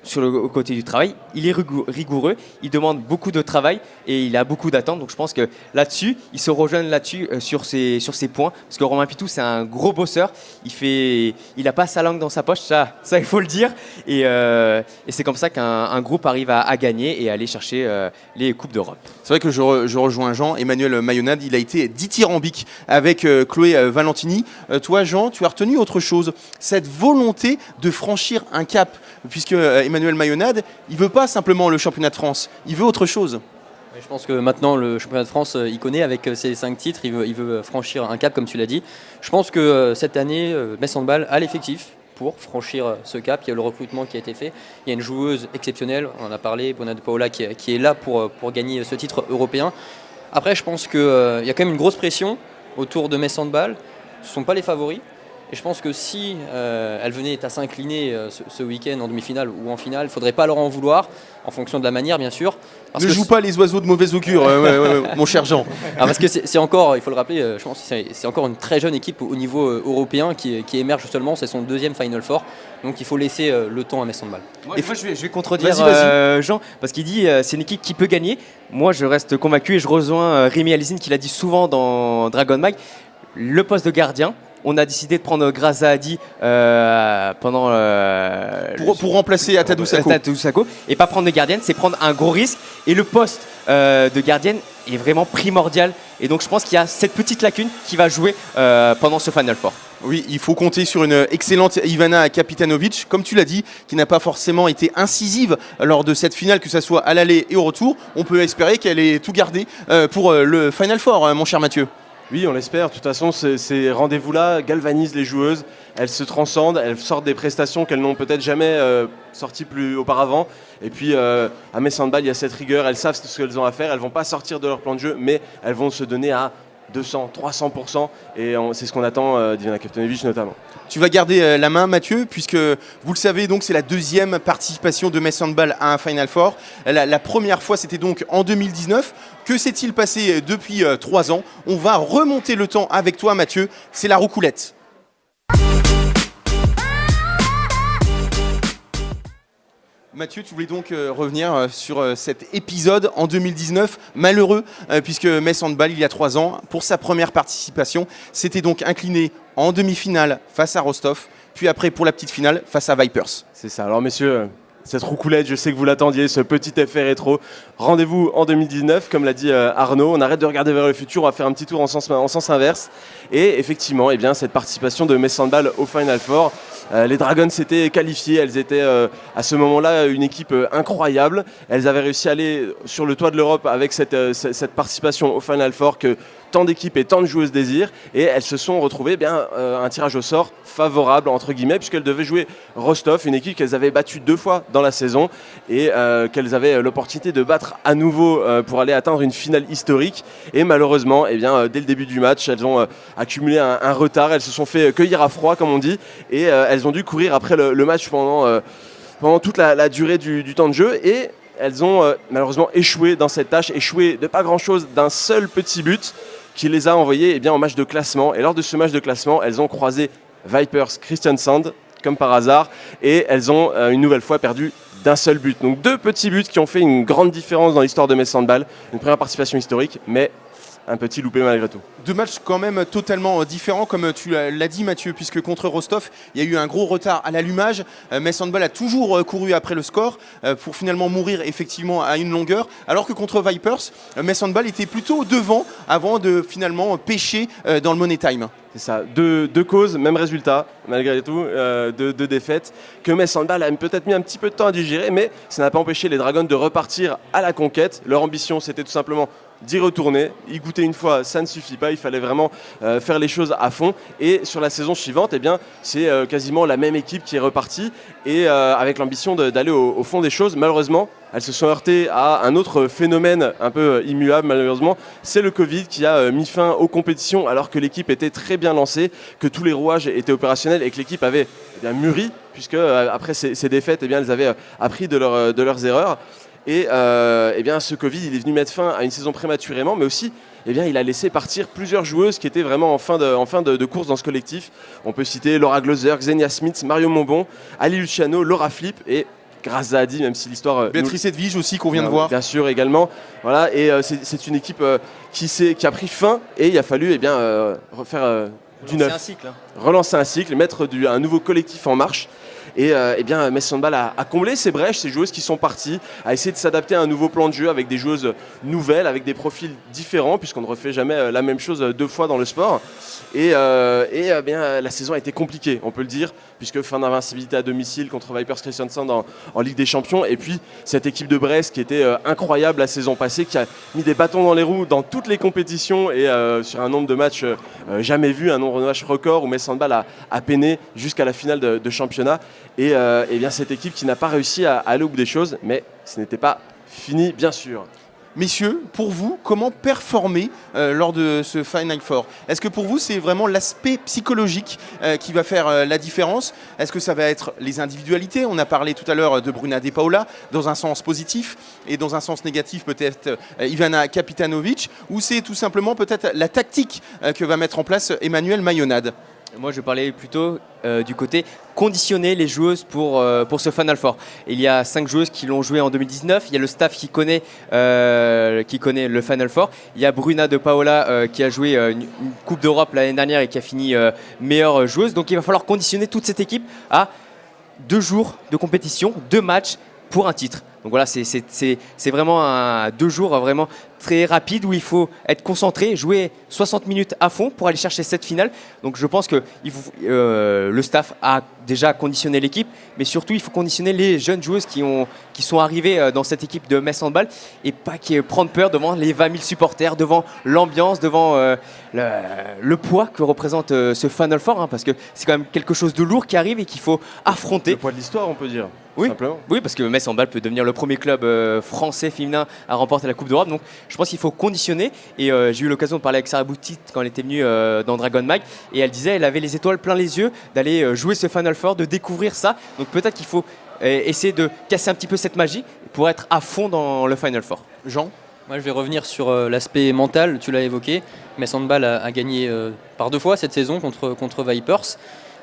sur le côté du travail, il est rigoureux, il demande beaucoup de travail et il a beaucoup d'attentes. Donc je pense que là-dessus, ils se rejoignent là-dessus sur ces points. Parce que Romain Pitou, c'est un gros bosseur. Il n'a pas sa langue dans sa poche, ça il faut le dire. Et c'est comme ça qu'un groupe arrive à gagner et à aller chercher les Coupes d'Europe. C'est vrai que je rejoins Jean. Emmanuel Mayonade, il a été dithyrambique avec Chloé Valentini. Toi, Jean, tu as retenu autre chose, cette volonté de franchir un cap, puisque Emmanuel Mayonade, il ne veut pas simplement le championnat de France, il veut autre chose. Je pense que maintenant, le championnat de France, il connaît avec ses 5 titres, il veut franchir un cap, comme tu l'as dit. Je pense que cette année, Metz Handball a l'effectif pour franchir ce cap. Il y a le recrutement qui a été fait. Il y a une joueuse exceptionnelle, on en a parlé, Bona de Paola, qui est là pour gagner ce titre européen. Après, je pense qu'il y a quand même une grosse pression autour de Metz Handball. Ce ne sont pas les favoris. Et je pense que si elle venait à s'incliner ce week-end en demi-finale ou en finale, il ne faudrait pas leur en vouloir, en fonction de la manière, bien sûr. Ne joue pas les oiseaux de mauvaise augure, mon cher Jean. Alors parce que c'est encore, il faut le rappeler, je pense que c'est encore une très jeune équipe au niveau européen qui émerge seulement. C'est son deuxième Final Four. Donc il faut laisser le temps à Metz Handball. Et moi, je vais contredire Vas-y. Jean, parce qu'il dit c'est une équipe qui peut gagner. Moi, je reste convaincu et je rejoins Rémi Alizine qui l'a dit souvent dans Dragon Mag. Le poste de gardien, on a décidé de prendre Graza Hadi pendant pour remplacer Atadou Sako et pas prendre de gardienne, c'est prendre un gros risque. Et le poste de gardienne est vraiment primordial. Et donc je pense qu'il y a cette petite lacune qui va jouer pendant ce Final Four. Oui, il faut compter sur une excellente Ivana Kapitanovic, comme tu l'as dit, qui n'a pas forcément été incisive lors de cette finale, que ce soit à l'aller et au retour. On peut espérer qu'elle ait tout gardé pour le Final Four, mon cher Mathieu. Oui, on l'espère. De toute façon, ces rendez-vous-là galvanisent les joueuses. Elles se transcendent, elles sortent des prestations qu'elles n'ont peut-être jamais sorties plus auparavant. Et puis, à Metz Handball, il y a cette rigueur. Elles savent ce qu'elles ont à faire. Elles ne vont pas sortir de leur plan de jeu, mais elles vont se donner à 200, 300%. Et c'est ce qu'on attend d'Ivana Kapitanovic notamment. Tu vas garder la main, Mathieu, puisque vous le savez, donc c'est la deuxième participation de Metz Handball à un Final Four. La première fois, c'était donc en 2019. Que s'est-il passé depuis 3 ans? On va remonter le temps avec toi, Mathieu. C'est la roucoulette. Mathieu, tu voulais donc revenir sur cet épisode en 2019, malheureux, puisque Metz Handball, il y a 3 ans, pour sa première participation, s'était donc incliné en demi-finale face à Rostov, puis après pour la petite finale face à Vipers. C'est ça. Alors messieurs, cette roucoulette, je sais que vous l'attendiez, ce petit effet rétro. Rendez-vous en 2019, comme l'a dit Arnaud. On arrête de regarder vers le futur, on va faire un petit tour en sens inverse. Et effectivement, eh bien, cette participation de Metz Handball au Final Four, les Dragons s'étaient qualifiées, elles étaient à ce moment-là une équipe incroyable. Elles avaient réussi à aller sur le toit de l'Europe avec cette participation au Final Four que tant d'équipes et tant de joueuses désirent. Et elles se sont retrouvées un tirage au sort favorable, entre guillemets, puisqu'elles devaient jouer Rostov, une équipe qu'elles avaient battue 2 fois dans la saison et qu'elles avaient l'opportunité de battre à nouveau pour aller atteindre une finale historique. Et malheureusement, eh bien, dès le début du match, elles ont accumulé un retard. Elles se sont fait cueillir à froid, comme on dit, et elles ont dû courir après le match pendant toute la durée du temps de jeu. Et elles ont malheureusement échoué dans cette tâche, échoué de pas grand-chose, d'un seul petit but qui les a envoyées en match de classement. Et lors de ce match de classement, elles ont croisé Vipers Kristiansand, comme par hasard, et elles ont une nouvelle fois perdu d'un seul but. Donc 2 petits buts qui ont fait une grande différence dans l'histoire de Metz Handball. Une première participation historique, mais un petit loupé malgré tout. 2 matchs quand même totalement différents, comme tu l'as dit, Mathieu, puisque contre Rostov, il y a eu un gros retard à l'allumage. Metz Handball a toujours couru après le score pour finalement mourir effectivement à une longueur, alors que contre Vipers, Metz Handball était plutôt devant avant de finalement pêcher dans le money time. C'est ça, deux causes, même résultat, malgré tout, 2 défaites, que Metz Handball a peut-être mis un petit peu de temps à digérer, mais ça n'a pas empêché les Dragons de repartir à la conquête. Leur ambition, c'était tout simplement d'y retourner. Y goûter une fois, ça ne suffit pas, il fallait vraiment faire les choses à fond. Et sur la saison suivante, eh bien, c'est quasiment la même équipe qui est repartie, et avec l'ambition d'aller au fond des choses. Malheureusement, elles se sont heurtées à un autre phénomène un peu immuable, malheureusement. C'est le Covid qui a mis fin aux compétitions alors que l'équipe était très bien lancée, que tous les rouages étaient opérationnels et que l'équipe avait mûri, puisque après ces défaites, elles avaient appris de leurs erreurs. Et ce Covid, il est venu mettre fin à une saison prématurément, mais aussi, il a laissé partir plusieurs joueuses qui étaient vraiment en fin de course dans ce collectif. On peut citer Laura Gloser, Xenia Smith, Mario Monbon, Ali Luciano, Laura Flip et Graza Hadi, même si l'histoire... Béatrice Edwige aussi, qu'on vient de voir. Bien sûr, également. Voilà, et c'est une équipe qui a pris fin, et il a fallu refaire du neuf. Relancer un cycle, mettre un nouveau collectif en marche. Et Metz Handball a comblé ces brèches, ces joueuses qui sont parties, a essayé de s'adapter à un nouveau plan de jeu avec des joueuses nouvelles, avec des profils différents, puisqu'on ne refait jamais la même chose 2 fois dans le sport. Et la saison a été compliquée, on peut le dire, puisque fin d'invincibilité à domicile contre Vipers Kristiansand en Ligue des Champions. Et puis cette équipe de Brest qui était incroyable la saison passée, qui a mis des bâtons dans les roues dans toutes les compétitions et sur un nombre de matchs jamais vu, un nombre de matchs record où Metz Handball a peiné jusqu'à la finale de championnat. Et bien cette équipe qui n'a pas réussi à aller au bout des choses, mais ce n'était pas fini, bien sûr. Messieurs, pour vous, comment performer lors de ce Final Four? Est-ce que pour vous, c'est vraiment l'aspect psychologique qui va faire la différence? Est-ce que ça va être les individualités? On a parlé tout à l'heure de Bruna De Paula, dans un sens positif, et dans un sens négatif, peut-être Ivana Kapitanovic, ou c'est tout simplement peut-être la tactique que va mettre en place Emmanuel Mayonade? Moi, je parlais plutôt du côté conditionner les joueuses pour ce Final Four. Il y a 5 joueuses qui l'ont joué en 2019. Il y a le staff qui connaît le Final Four. Il y a Bruna De Paola qui a joué une Coupe d'Europe l'année dernière et qui a fini meilleure joueuse. Donc, il va falloir conditionner toute cette équipe à 2 jours de compétition, 2 matchs pour un titre. Donc voilà, c'est vraiment 2 jours vraiment très rapides où il faut être concentré, jouer 60 minutes à fond pour aller chercher cette finale. Donc je pense que le staff a déjà conditionné l'équipe, mais surtout il faut conditionner les jeunes joueuses qui sont arrivées dans cette équipe de Metz Handball et pas prendre peur devant les 20 000 supporters, devant l'ambiance, devant le poids que représente ce Final Four, hein, parce que c'est quand même quelque chose de lourd qui arrive et qu'il faut affronter. Le poids de l'histoire, on peut dire. Oui, simplement. Oui, parce que Metz Handball peut devenir le premier club français féminin à remporter la Coupe d'Europe. Donc je pense qu'il faut conditionner. Et j'ai eu l'occasion de parler avec Sarah Boutit quand elle était venue dans Dragon Mag. Et elle disait qu'elle avait les étoiles plein les yeux d'aller jouer ce Final Four, de découvrir ça. Donc peut-être qu'il faut essayer de casser un petit peu cette magie pour être à fond dans le Final Four. Jean? Moi, je vais revenir sur l'aspect mental, tu l'as évoqué. Metz Handball a gagné par 2 fois cette saison contre Vipers.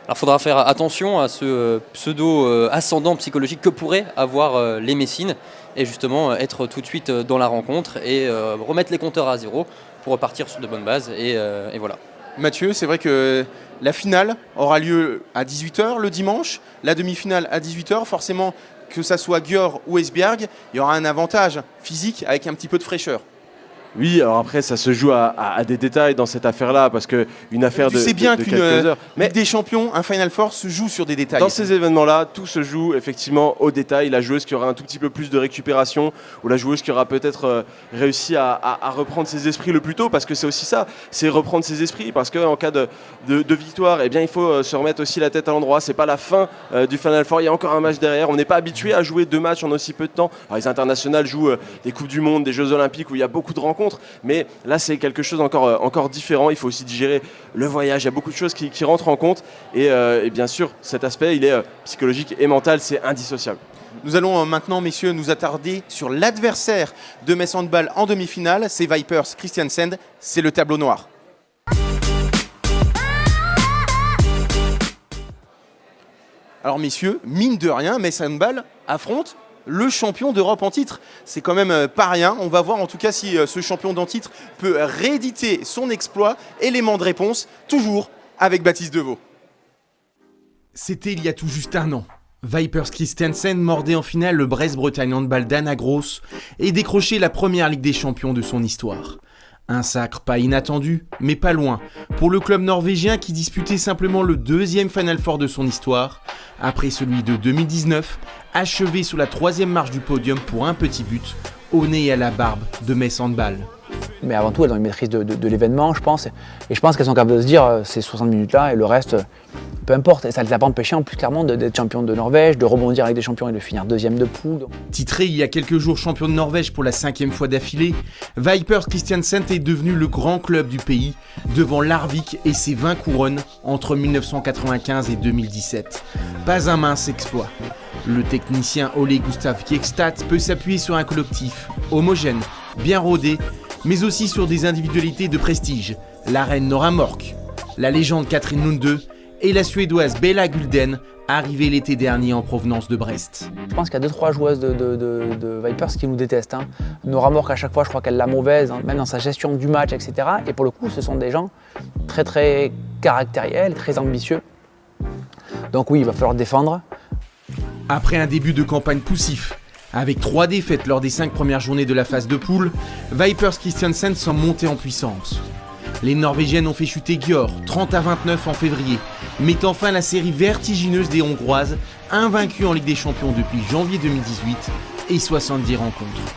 Alors il faudra faire attention à ce pseudo-ascendant psychologique que pourraient avoir les Messines et justement être tout de suite dans la rencontre et remettre les compteurs à 0 pour repartir sur de bonnes bases et voilà. Mathieu, c'est vrai que la finale aura lieu à 18h le dimanche, la demi-finale à 18h, forcément que ça soit Győr ou Esbjerg, il y aura un avantage physique avec un petit peu de fraîcheur. Oui, alors après, ça se joue à des détails dans cette affaire-là, parce qu'une affaire tu sais bien qu'une quelques heures. Mais des champions, un Final Four se joue sur des détails. Dans ces événements-là, tout se joue effectivement au détail. La joueuse qui aura un tout petit peu plus de récupération, ou la joueuse qui aura peut-être réussi à reprendre ses esprits le plus tôt, parce que c'est aussi ça, c'est reprendre ses esprits, parce qu'en cas de victoire, eh bien, il faut se remettre aussi la tête à l'endroit. C'est pas la fin du Final Four, il y a encore un match derrière. On n'est pas habitué à jouer 2 matchs en aussi peu de temps. Alors, les internationales jouent des Coupes du Monde, des Jeux Olympiques, où il y a beaucoup de rencontres. Mais là, c'est quelque chose encore différent. Il faut aussi digérer le voyage. Il y a beaucoup de choses qui rentrent en compte. Et bien sûr, cet aspect, il est psychologique et mental. C'est indissociable. Nous allons maintenant, messieurs, nous attarder sur l'adversaire de Metz Handball en demi-finale. C'est Vipers Kristiansand. C'est le tableau noir. Alors, messieurs, mine de rien, Metz Handball affronte le champion d'Europe en titre. C'est quand même pas rien. On va voir en tout cas si ce champion d'en titre peut rééditer son exploit. Élément de réponse, toujours avec Baptiste Deveau. C'était il y a tout juste 1 an. Vipers Kristiansand mordait en finale le Brest-Bretagne Handball d'Anna Gross et décrochait la première Ligue des Champions de son histoire. Un sacre pas inattendu, mais pas loin, pour le club norvégien qui disputait simplement le 2e Final Four de son histoire, après celui de 2019, achevé sous la 3e marche du podium pour un petit but, au nez et à la barbe de Metz Handball. Mais avant tout, elles ont une maîtrise de l'événement, je pense. Et je pense qu'elles sont capables de se dire, ces 60 minutes-là et le reste, peu importe. Et ça ne les a pas empêchées en plus clairement d'être champion de Norvège, de rebondir avec des champions et de finir 2e de poule. Titré il y a quelques jours champion de Norvège pour la 5e fois d'affilée, Vipers Kristiansand est devenu le grand club du pays, devant Larvik et ses 20 couronnes entre 1995 et 2017. Pas un mince exploit. Le technicien Ole Gustav Kjekstad peut s'appuyer sur un collectif homogène, bien rodé, mais aussi sur des individualités de prestige, la reine Nora Mork, la légende Catherine Lunde et la suédoise Bella Gulden, arrivée l'été dernier en provenance de Brest. Je pense qu'il y a 2-3 joueuses de Vipers qui nous détestent. Hein. Nora Mork, à chaque fois, je crois qu'elle l'a mauvaise, hein, même dans sa gestion du match, etc. Et pour le coup, ce sont des gens très très caractériels, très ambitieux. Donc oui, il va falloir défendre. Après un début de campagne poussif, avec 3 défaites lors des 5 premières journées de la phase de poule, Vipers Kristiansand sont montés en puissance. Les Norvégiennes ont fait chuter Győr 30-29 en février, mettant fin à la série vertigineuse des Hongroises, invaincues en Ligue des Champions depuis janvier 2018 et 70 rencontres.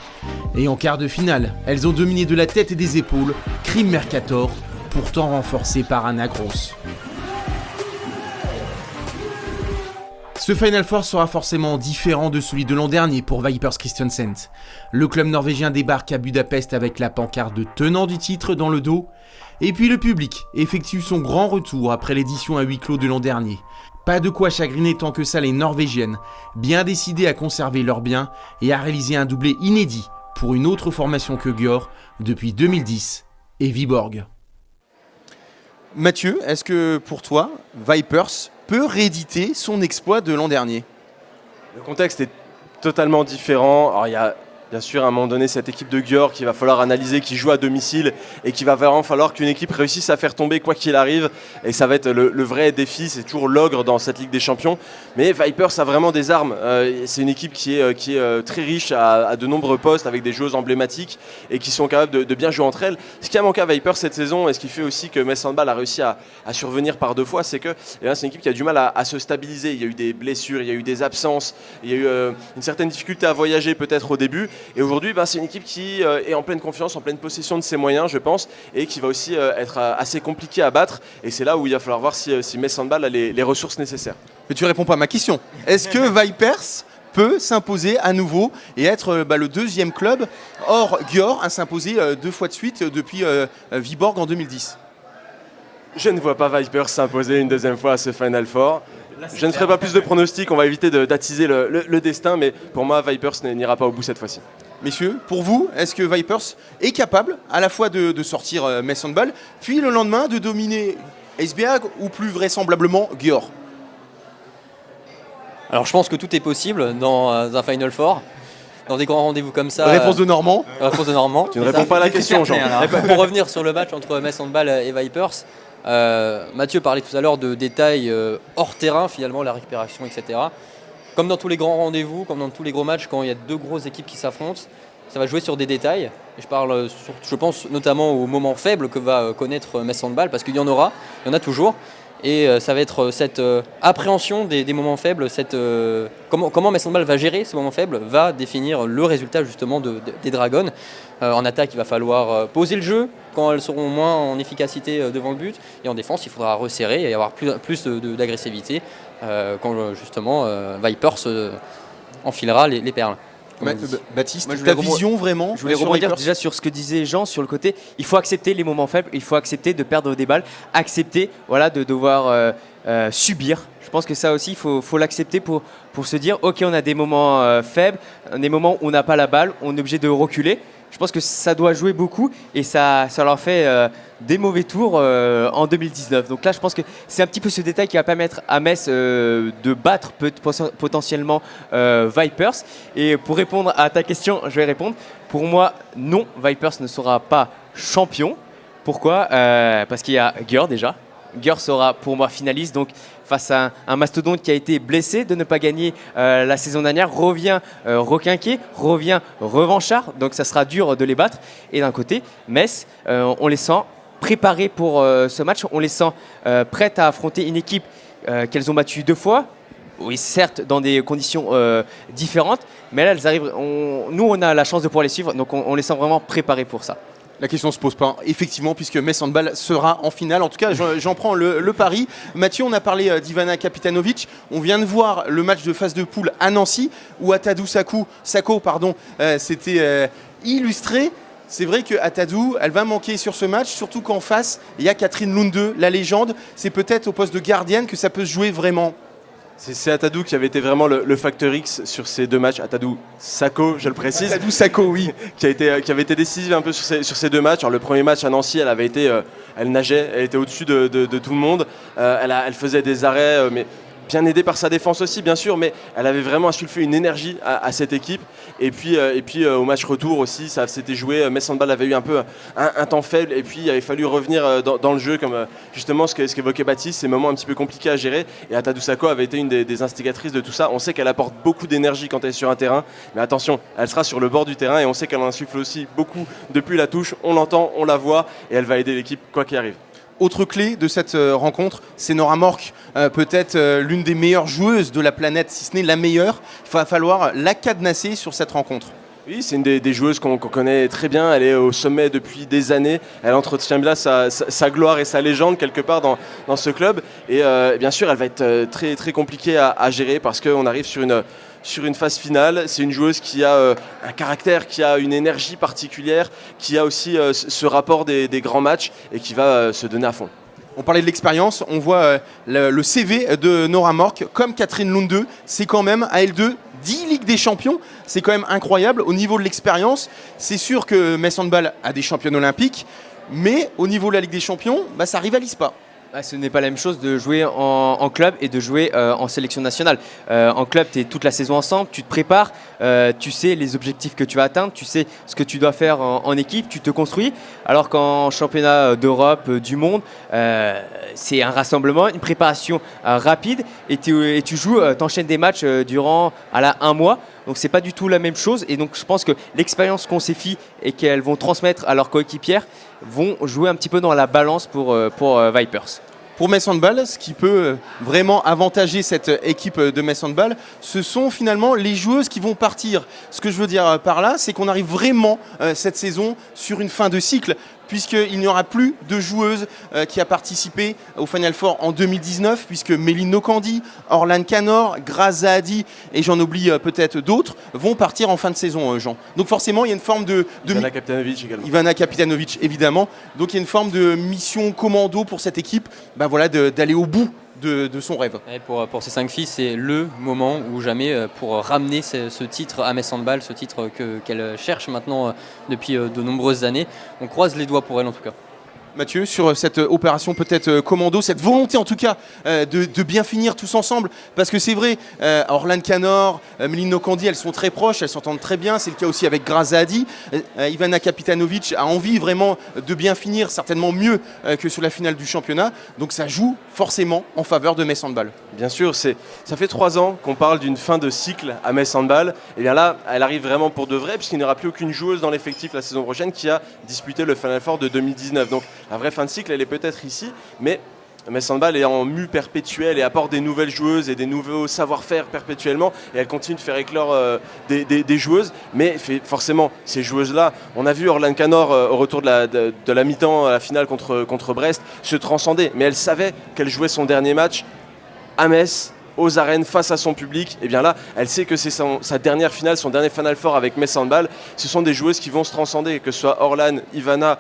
Et en quart de finale, elles ont dominé de la tête et des épaules Krim Mercator, pourtant renforcé par Anna Gross. Ce Final Four sera forcément différent de celui de l'an dernier pour Vipers Kristiansand. Le club norvégien débarque à Budapest avec la pancarte de tenant du titre dans le dos. Et puis le public effectue son grand retour après l'édition à huis clos de l'an dernier. Pas de quoi chagriner tant que ça les Norvégiennes, bien décidées à conserver leurs biens et à réaliser un doublé inédit pour une autre formation que Győr depuis 2010 et Viborg. Mathieu, est-ce que pour toi, Vipers peut rééditer son exploit de l'an dernier? Le contexte est totalement différent. Alors, il y a bien sûr à un moment donné cette équipe de Győr qu'il va falloir analyser, qui joue à domicile et qu'il va vraiment falloir qu'une équipe réussisse à faire tomber quoi qu'il arrive. Et ça va être le vrai défi, c'est toujours l'ogre dans cette Ligue des Champions. Mais Vipers a vraiment des armes. C'est une équipe qui est très riche à de nombreux postes avec des joueuses emblématiques et qui sont capables de bien jouer entre elles. Ce qui a manqué à Vipers cette saison et ce qui fait aussi que Metz Handball a réussi à survenir par deux fois, c'est que c'est une équipe qui a du mal à se stabiliser. Il y a eu des blessures, il y a eu des absences, il y a eu une certaine difficulté à voyager peut-être au début. Et aujourd'hui, c'est une équipe qui est en pleine confiance, en pleine possession de ses moyens, je pense, et qui va aussi être assez compliquée à battre. Et c'est là où il va falloir voir si Metz Handball a les ressources nécessaires. Mais tu réponds pas à ma question. Est-ce que Vipers peut s'imposer à nouveau et être le deuxième club hors Győr à s'imposer 2 fois de suite depuis Viborg en 2010? Je ne vois pas Vipers s'imposer une deuxième fois à ce Final Four. Je ne ferai pas plus de pronostics, on va éviter d'attiser le destin, mais pour moi, Vipers n'ira pas au bout cette fois-ci. Messieurs, pour vous, est-ce que Vipers est capable à la fois de sortir Metz Handball, puis le lendemain de dominer Esbjerg ou plus vraisemblablement Győr? Alors je pense que tout est possible dans un Final Four. Dans des grands rendez-vous comme ça. Réponse de Normand. Réponse de Normand. Tu ne réponds pas à la question, Jean. Pour revenir sur le match entre Metz Handball et Vipers, Mathieu parlait tout à l'heure de détails hors terrain, finalement, la récupération, etc. Comme dans tous les grands rendez-vous, comme dans tous les gros matchs, quand il y a deux grosses équipes qui s'affrontent, ça va jouer sur des détails. Et je pense notamment aux moments faibles que va connaître Metz Handball, parce qu'il y en aura, il y en a toujours. Et ça va être cette appréhension des moments faibles, comment Metz Handball va gérer ces moments faibles, va définir le résultat justement des Dragons. En attaque, il va falloir poser le jeu quand elles seront moins en efficacité devant le but. Et en défense, il faudra resserrer et avoir plus d'agressivité quand justement Vipers enfilera les perles. Baptiste, ta vision vraiment? Je voulais rebondir déjà sur ce que disait Jean sur le côté. Il faut accepter les moments faibles, il faut accepter de perdre des balles, accepter de devoir subir. Je pense que ça aussi, il faut l'accepter pour se dire ok, on a des moments faibles, des moments où on n'a pas la balle, on est obligé de reculer. Je pense que ça doit jouer beaucoup et ça leur fait des mauvais tours en 2019. Donc là, je pense que c'est un petit peu ce détail qui va permettre à Metz de battre potentiellement Vipers. Et pour répondre à ta question, je vais répondre. Pour moi, non, Vipers ne sera pas champion. Pourquoi parce qu'il y a Győr déjà. Győr sera pour moi finaliste, donc face à un mastodonte qui a été blessé de ne pas gagner la saison dernière, revient requinqué, revient revanchard, donc ça sera dur de les battre. Et d'un côté, Metz, on les sent préparés pour ce match, on les sent prêtes à affronter une équipe qu'elles ont battue 2 fois. Oui, certes, dans des conditions différentes, mais là, elles arrivent. Nous, on a la chance de pouvoir les suivre, donc on les sent vraiment préparés pour ça. La question ne se pose pas, effectivement, puisque Metz Handball sera en finale. En tout cas, j'en prends le pari. Mathieu, on a parlé d'Ivana Kapitanovic. On vient de voir le match de phase de poule à Nancy, où Atadou Sako s'était illustré. C'est vrai qu'Atadou, elle va manquer sur ce match, surtout qu'en face, il y a Catherine Lunde, la légende. C'est peut-être au poste de gardienne que ça peut se jouer vraiment. C'est Atadou qui avait été vraiment le facteur X sur ces 2 matchs. Atadou Sako, je le précise. Atadou Sako, oui. qui avait été décisive un peu sur ces 2 matchs. Alors, le premier match à Nancy, elle nageait, elle était au-dessus de tout le monde. Elle faisait des arrêts, mais bien aidée par sa défense aussi, bien sûr, mais elle avait vraiment insufflé une énergie à cette équipe. Et puis au match retour aussi, ça s'était joué. Metz Handball avait eu un peu un temps faible, et puis il avait fallu revenir dans le jeu, comme justement ce qu'évoquait Baptiste, ces moments un petit peu compliqués à gérer. Et Atadou Sako avait été une des instigatrices de tout ça. On sait qu'elle apporte beaucoup d'énergie quand elle est sur un terrain, mais attention, elle sera sur le bord du terrain, et on sait qu'elle en insuffle aussi beaucoup depuis la touche. On l'entend, on la voit, et elle va aider l'équipe quoi qu'il arrive. Autre clé de cette rencontre, c'est Nora Mork, peut-être l'une des meilleures joueuses de la planète, si ce n'est la meilleure. Il va falloir la cadenasser sur cette rencontre. Oui, c'est une des joueuses qu'on connaît très bien. Elle est au sommet depuis des années. Elle entretient bien sa gloire et sa légende quelque part dans ce club. Et bien sûr, elle va être très, très compliquée à gérer parce qu'on arrive sur une phase finale. C'est une joueuse qui a un caractère, qui a une énergie particulière, qui a aussi ce rapport des grands matchs et qui va se donner à fond. On parlait de l'expérience, on voit le CV de Nora Mork, comme Catherine Lunde, c'est quand même à L2 10 Ligues des Champions, c'est quand même incroyable. Au niveau de l'expérience, c'est sûr que Metz Handball a des championnes olympiques, mais au niveau de la Ligue des Champions, ça rivalise pas. Ce n'est pas la même chose de jouer en club et de jouer en sélection nationale. En club, tu es toute la saison ensemble, tu te prépares, tu sais les objectifs que tu vas atteindre, tu sais ce que tu dois faire en équipe, tu te construis. Alors qu'en championnat d'Europe, du monde, c'est un rassemblement, une préparation rapide et tu joues, t'enchaînes des matchs durant un mois. Donc c'est pas du tout la même chose et donc je pense que l'expérience qu'ont ces filles et qu'elles vont transmettre à leurs coéquipières vont jouer un petit peu dans la balance pour Vipers. Pour Metz Handball, ce qui peut vraiment avantager cette équipe de Metz Handball, ce sont finalement les joueuses qui vont partir. Ce que je veux dire par là, c'est qu'on arrive vraiment cette saison sur une fin de cycle, puisqu'il n'y aura plus de joueuses qui a participé au Final Four en 2019, puisque Méline Nokandi, Orlan Canor, Grace Zahadi, et j'en oublie peut-être d'autres, vont partir en fin de saison, Jean. Donc forcément, il y a une forme de Ivana Kapitanovic également. Ivana Kapitanovic, évidemment. Donc il y a une forme de mission commando pour cette équipe, d'aller au bout de son rêve. Et pour ces 5 filles, c'est le moment ou jamais pour ramener ce titre à Metz Handball, ce titre qu'elles cherchent maintenant depuis de nombreuses années. On croise les doigts pour elles en tout cas. Mathieu, sur cette opération peut-être commando, cette volonté en tout cas de bien finir tous ensemble, parce que c'est vrai, Orlan Canor, Méline Nokandi, elles sont très proches, elles s'entendent très bien, c'est le cas aussi avec Grace Zahadi. Ivana Kapitanovic a envie vraiment de bien finir, certainement mieux que sur la finale du championnat, donc ça joue forcément en faveur de Metz Handball. Bien sûr, ça fait 3 ans qu'on parle d'une fin de cycle à Metz Handball, et bien là, elle arrive vraiment pour de vrai, puisqu'il n'y aura plus aucune joueuse dans l'effectif la saison prochaine qui a disputé le Final Four de 2019. Donc la vraie fin de cycle, elle est peut-être ici, mais Metz Handball est en mue perpétuelle et apporte des nouvelles joueuses et des nouveaux savoir-faire perpétuellement, et elle continue de faire éclore des joueuses, mais forcément ces joueuses-là, on a vu Orlan Canor au retour de la mi-temps à la finale contre Brest se transcender, mais elle savait qu'elle jouait son dernier match à Metz, aux arènes, face à son public. Et bien là, elle sait que c'est sa dernière finale, son dernier Final Four avec Metz Handball. Ce sont des joueuses qui vont se transcender, que ce soit Orlan, Ivana,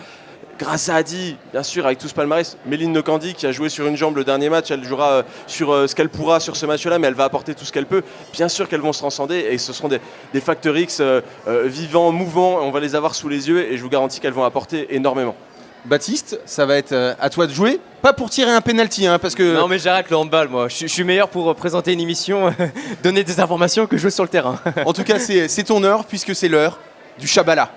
Grace Zahadi, bien sûr, avec tout ce palmarès. Méline Nokandi qui a joué sur une jambe le dernier match, elle jouera sur ce qu'elle pourra sur ce match-là, mais elle va apporter tout ce qu'elle peut. Bien sûr qu'elles vont se transcender et ce seront des facteurs X vivants, mouvants. On va les avoir sous les yeux et je vous garantis qu'elles vont apporter énormément. Baptiste, ça va être à toi de jouer. Pas pour tirer un penalty, parce que... Non mais j'arrête le handball, moi. Je suis meilleur pour présenter une émission, donner des informations que jouer sur le terrain. En tout cas, c'est ton heure, puisque c'est l'heure du Chabala.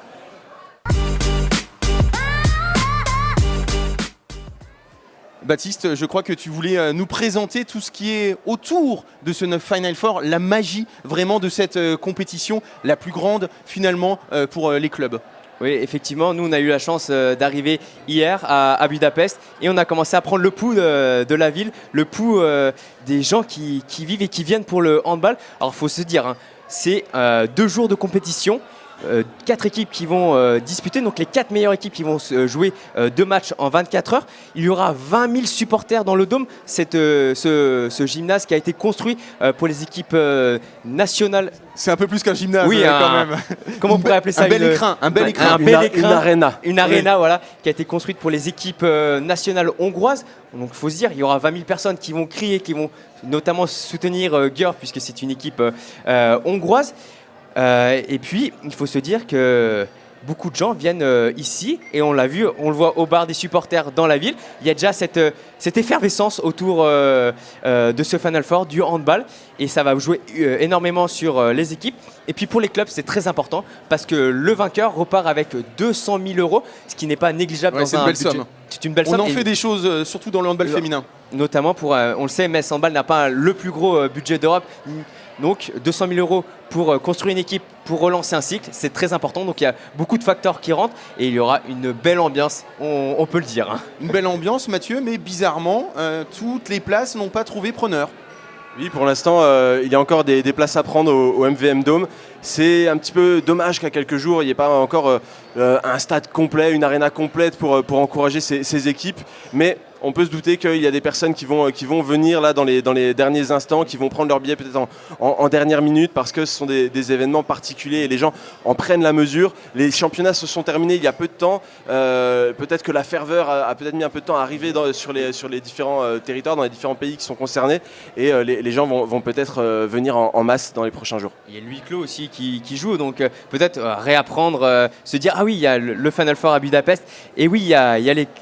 Baptiste, je crois que tu voulais nous présenter tout ce qui est autour de ce Final Four, la magie vraiment de cette compétition, la plus grande finalement pour les clubs. Oui, effectivement, nous on a eu la chance d'arriver hier à Budapest et on a commencé à prendre le pouls de la ville, le pouls des gens qui vivent et qui viennent pour le handball. Alors il faut se dire, c'est 2 jours de compétition. 4 équipes qui vont disputer, donc les 4 meilleures équipes qui vont jouer 2 matchs en 24 heures. Il y aura 20 000 supporters dans le Dôme. Ce gymnase qui a été construit pour les équipes nationales. C'est un peu plus qu'un gymnase, oui, quand même. Comment on pourrait appeler ça? Un bel écrin. Une aréna. Une aréna, voilà, qui a été construite pour les équipes nationales hongroises. Donc il faut se dire, il y aura 20 000 personnes qui vont crier, qui vont notamment soutenir Győr, puisque c'est une équipe hongroise. Et puis, il faut se dire que beaucoup de gens viennent ici et on l'a vu, on le voit au bar des supporters dans la ville. Il y a déjà cette effervescence autour de ce Final Four, du handball, et ça va jouer énormément sur les équipes. Et puis pour les clubs, c'est très important parce que le vainqueur repart avec 200 000 €, ce qui n'est pas négligeable dans un budget. C'est une belle somme. On en fait des choses, surtout dans le handball féminin. Notamment pour, on le sait, Metz Handball n'a pas le plus gros budget d'Europe. Donc 200 000 € pour construire une équipe, pour relancer un cycle, c'est très important. Donc il y a beaucoup de facteurs qui rentrent et il y aura une belle ambiance, on peut le dire. Une belle ambiance, Mathieu, mais bizarrement, toutes les places n'ont pas trouvé preneur. Oui, pour l'instant, il y a encore des places à prendre au MVM Dome. C'est un petit peu dommage qu'à quelques jours, il n'y ait pas encore un stade complet, une arena complète pour encourager ces équipes. Mais on peut se douter qu'il y a des personnes qui vont venir là dans les derniers instants, qui vont prendre leur billet peut-être en dernière minute parce que ce sont des événements particuliers et les gens en prennent la mesure. Les championnats se sont terminés il y a peu de temps. Peut-être que la ferveur a peut-être mis un peu de temps à arriver sur les différents territoires, dans les différents pays qui sont concernés. Et les gens vont peut-être venir en masse dans les prochains jours. Il y a le huis clos aussi qui joue, donc peut-être réapprendre, se dire ah oui, il y a le Final Four à Budapest, et oui, il y a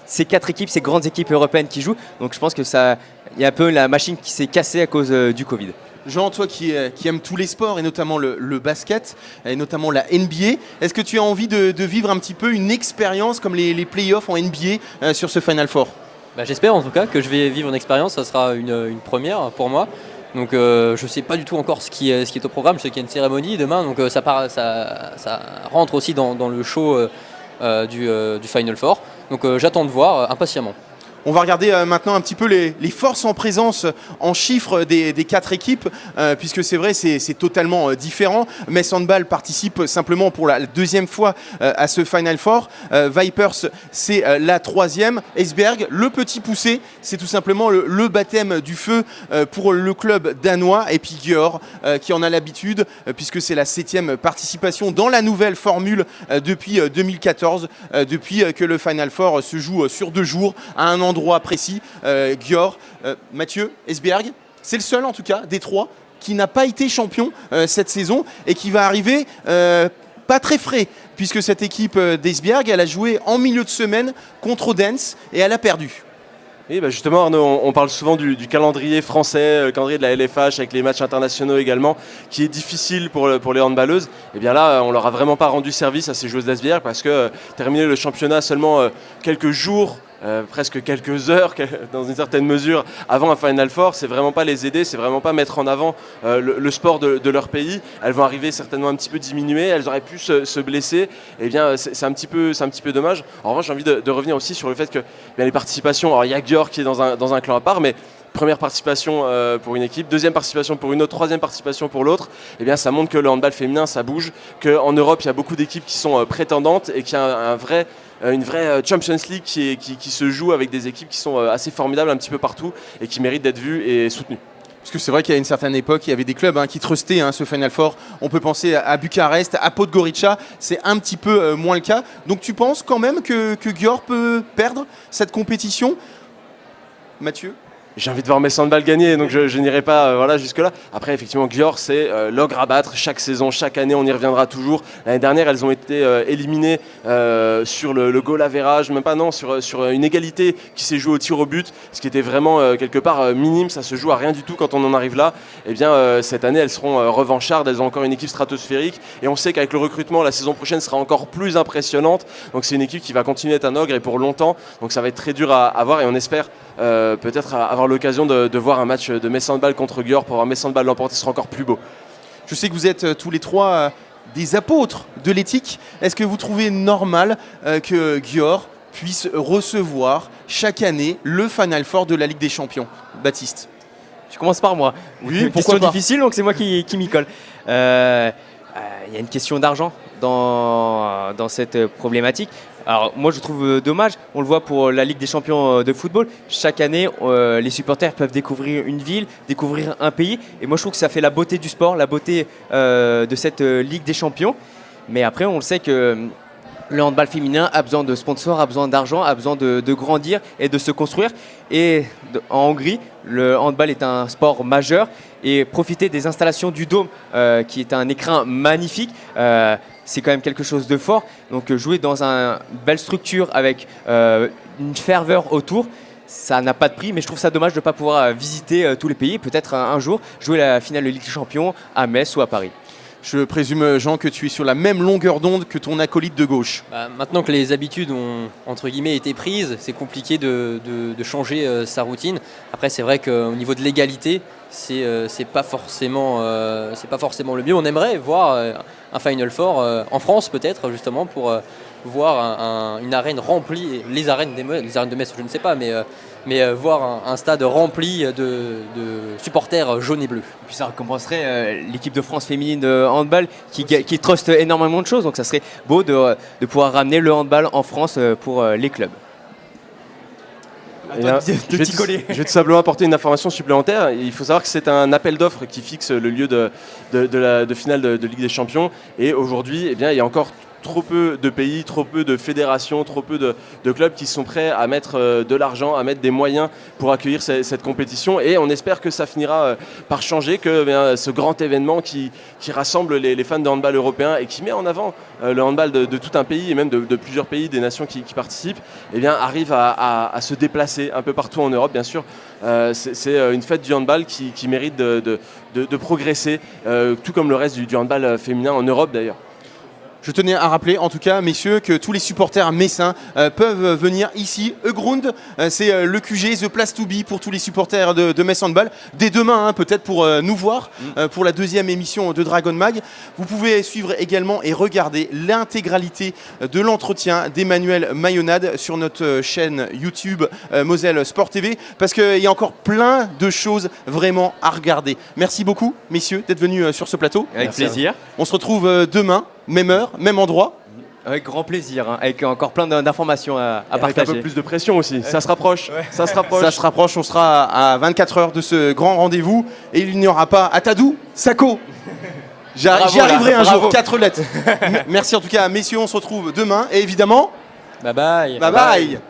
ces 4 équipes, ces grandes équipes européennes qui jouent, donc je pense que il y a un peu la machine qui s'est cassée à cause du Covid. Jean, toi qui aimes tous les sports et notamment le basket et notamment la NBA, est-ce que tu as envie de vivre un petit peu une expérience comme les playoffs en NBA sur ce Final Four? J'espère en tout cas que je vais vivre une expérience, ça sera une première pour moi. Donc je ne sais pas du tout encore ce qui est au programme, je sais qu'il y a une cérémonie demain, donc ça rentre aussi dans le show du Final Four. Donc j'attends de voir impatiemment. On va regarder maintenant un petit peu les forces en présence en chiffres des 4 équipes, puisque c'est vrai, c'est totalement différent. Metz Handball participe simplement pour la 2e fois à ce Final Four. Vipers, c'est la 3e. Esbjerg, le petit poussé, c'est tout simplement le baptême du feu pour le club danois. Et puis Győr, qui en a l'habitude, puisque c'est la 7e participation dans la nouvelle formule depuis 2014, depuis que le Final Four se joue sur 2 jours à un endroit précis. Győr, Mathieu, Esbjerg, c'est le seul en tout cas des 3 qui n'a pas été champion cette saison et qui va arriver pas très frais, puisque cette équipe d'Esbjerg, elle a joué en milieu de semaine contre Odense et elle a perdu. Oui, justement, Arnaud, on parle souvent du calendrier français, le calendrier de la LFH avec les matchs internationaux également, qui est difficile pour les handballeuses. Et bien là, on leur a vraiment pas rendu service à ces joueuses d'Esbjerg parce que terminer le championnat seulement quelques jours, presque quelques heures, dans une certaine mesure, avant un Final Four, c'est vraiment pas les aider, c'est vraiment pas mettre en avant le sport de leur pays. Elles vont arriver certainement un petit peu diminuées, elles auraient pu se blesser. Et bien, c'est un petit peu dommage. En revanche, j'ai envie de revenir aussi sur le fait que les participations, alors il y a Győr qui est dans un clan à part, mais première participation pour une équipe, 2e participation pour une autre, 3e participation pour l'autre, et bien ça montre que le handball féminin ça bouge, qu'en Europe il y a beaucoup d'équipes qui sont prétendantes et qu'il y a une vraie Champions League qui se joue avec des équipes qui sont assez formidables un petit peu partout et qui méritent d'être vues et soutenues. Parce que c'est vrai qu'il y a une certaine époque, il y avait des clubs qui trustaient ce Final Four. On peut penser à Bucarest, à Podgorica, c'est un petit peu moins le cas. Donc tu penses quand même que Győr peut perdre cette compétition? Mathieu? J'ai envie de voir Metz Handball gagner, donc je n'irai pas jusque-là. Après, effectivement, Győr, c'est l'ogre à battre chaque saison, chaque année, on y reviendra toujours. L'année dernière, elles ont été éliminées sur le goal average, même pas, non, sur une égalité qui s'est jouée au tir au but, ce qui était vraiment quelque part minime, ça se joue à rien du tout quand on en arrive là. Et bien, cette année, elles seront revanchardes, elles ont encore une équipe stratosphérique, et on sait qu'avec le recrutement, la saison prochaine sera encore plus impressionnante. Donc c'est une équipe qui va continuer à être un ogre et pour longtemps, donc ça va être très dur à voir et on espère peut-être avoir l'occasion de voir un match de Metz Handball contre Győr pour voir Metz Handball l'emporter, ce sera encore plus beau. Je sais que vous êtes tous les 3 des apôtres de l'éthique. Est-ce que vous trouvez normal que Győr puisse recevoir chaque année le Final Four de la Ligue des Champions? Baptiste. Je commence par moi. Oui, question difficile, donc c'est moi qui m'y colle. Il y a une question d'argent dans cette problématique. Alors moi je trouve dommage, on le voit pour la Ligue des Champions de football, chaque année les supporters peuvent découvrir une ville, découvrir un pays, et moi je trouve que ça fait la beauté du sport, la beauté de cette Ligue des Champions. Mais après on le sait que le handball féminin a besoin de sponsors, a besoin d'argent, a besoin de grandir et de se construire. Et en Hongrie, le handball est un sport majeur et profiter des installations du Dôme, qui est un écrin magnifique, c'est quand même quelque chose de fort. Donc jouer dans une belle structure avec une ferveur autour, ça n'a pas de prix, mais je trouve ça dommage de ne pas pouvoir visiter tous les pays. Peut-être un jour jouer la finale de Ligue des Champions à Metz ou à Paris. Je présume, Jean, que tu es sur la même longueur d'onde que ton acolyte de gauche. Maintenant que les habitudes ont, entre guillemets, été prises, c'est compliqué de changer sa routine. Après, c'est vrai qu'au niveau de l'égalité, c'est pas forcément le mieux. On aimerait voir un Final Four en France, peut-être, justement, pour voir une arène remplie. Les arènes de Metz, je ne sais pas, mais mais voir un stade rempli de supporters jaunes et bleus. Puis ça récompenserait l'équipe de France féminine de handball qui truste énormément de choses, donc ça serait beau de pouvoir ramener le handball en France pour les clubs. Je vais tout simplement apporter une information supplémentaire. Il faut savoir que c'est un appel d'offres qui fixe le lieu de finale de Ligue des Champions. Et aujourd'hui, il y a encore trop peu de pays, trop peu de fédérations, trop peu de clubs qui sont prêts à mettre de l'argent, à mettre des moyens pour accueillir cette compétition. Et on espère que ça finira par changer, que ce grand événement qui rassemble les fans de handball européens et qui met en avant le handball de tout un pays et même de plusieurs pays, des nations qui participent, arrive à se déplacer un peu partout en Europe, bien sûr. C'est une fête du handball qui mérite de progresser, tout comme le reste du handball féminin en Europe d'ailleurs. Je tenais à rappeler, en tout cas, messieurs, que tous les supporters messins peuvent venir ici. Egrund, c'est le QG, The Place to Be pour tous les supporters de Metz Handball. Dès demain, peut-être pour nous voir pour la deuxième émission de Dragon Mag. Vous pouvez suivre également et regarder l'intégralité de l'entretien d'Emmanuel Mayonade sur notre chaîne YouTube Moselle Sport TV, parce qu'il y a encore plein de choses vraiment à regarder. Merci beaucoup, messieurs, d'être venus sur ce plateau. Avec plaisir. On se retrouve demain. Même heure, même endroit. Avec grand plaisir, avec encore plein d'informations à partager. Avec un peu plus de pression aussi, ça se rapproche. Ouais. Ça se rapproche. Ça se rapproche, on sera à 24 heures de ce grand rendez-vous. Et il n'y aura pas Atadou, Sako. J'y arriverai un jour, 4 lettres. Merci en tout cas, messieurs, on se retrouve demain. Et évidemment, bye bye. Bye bye.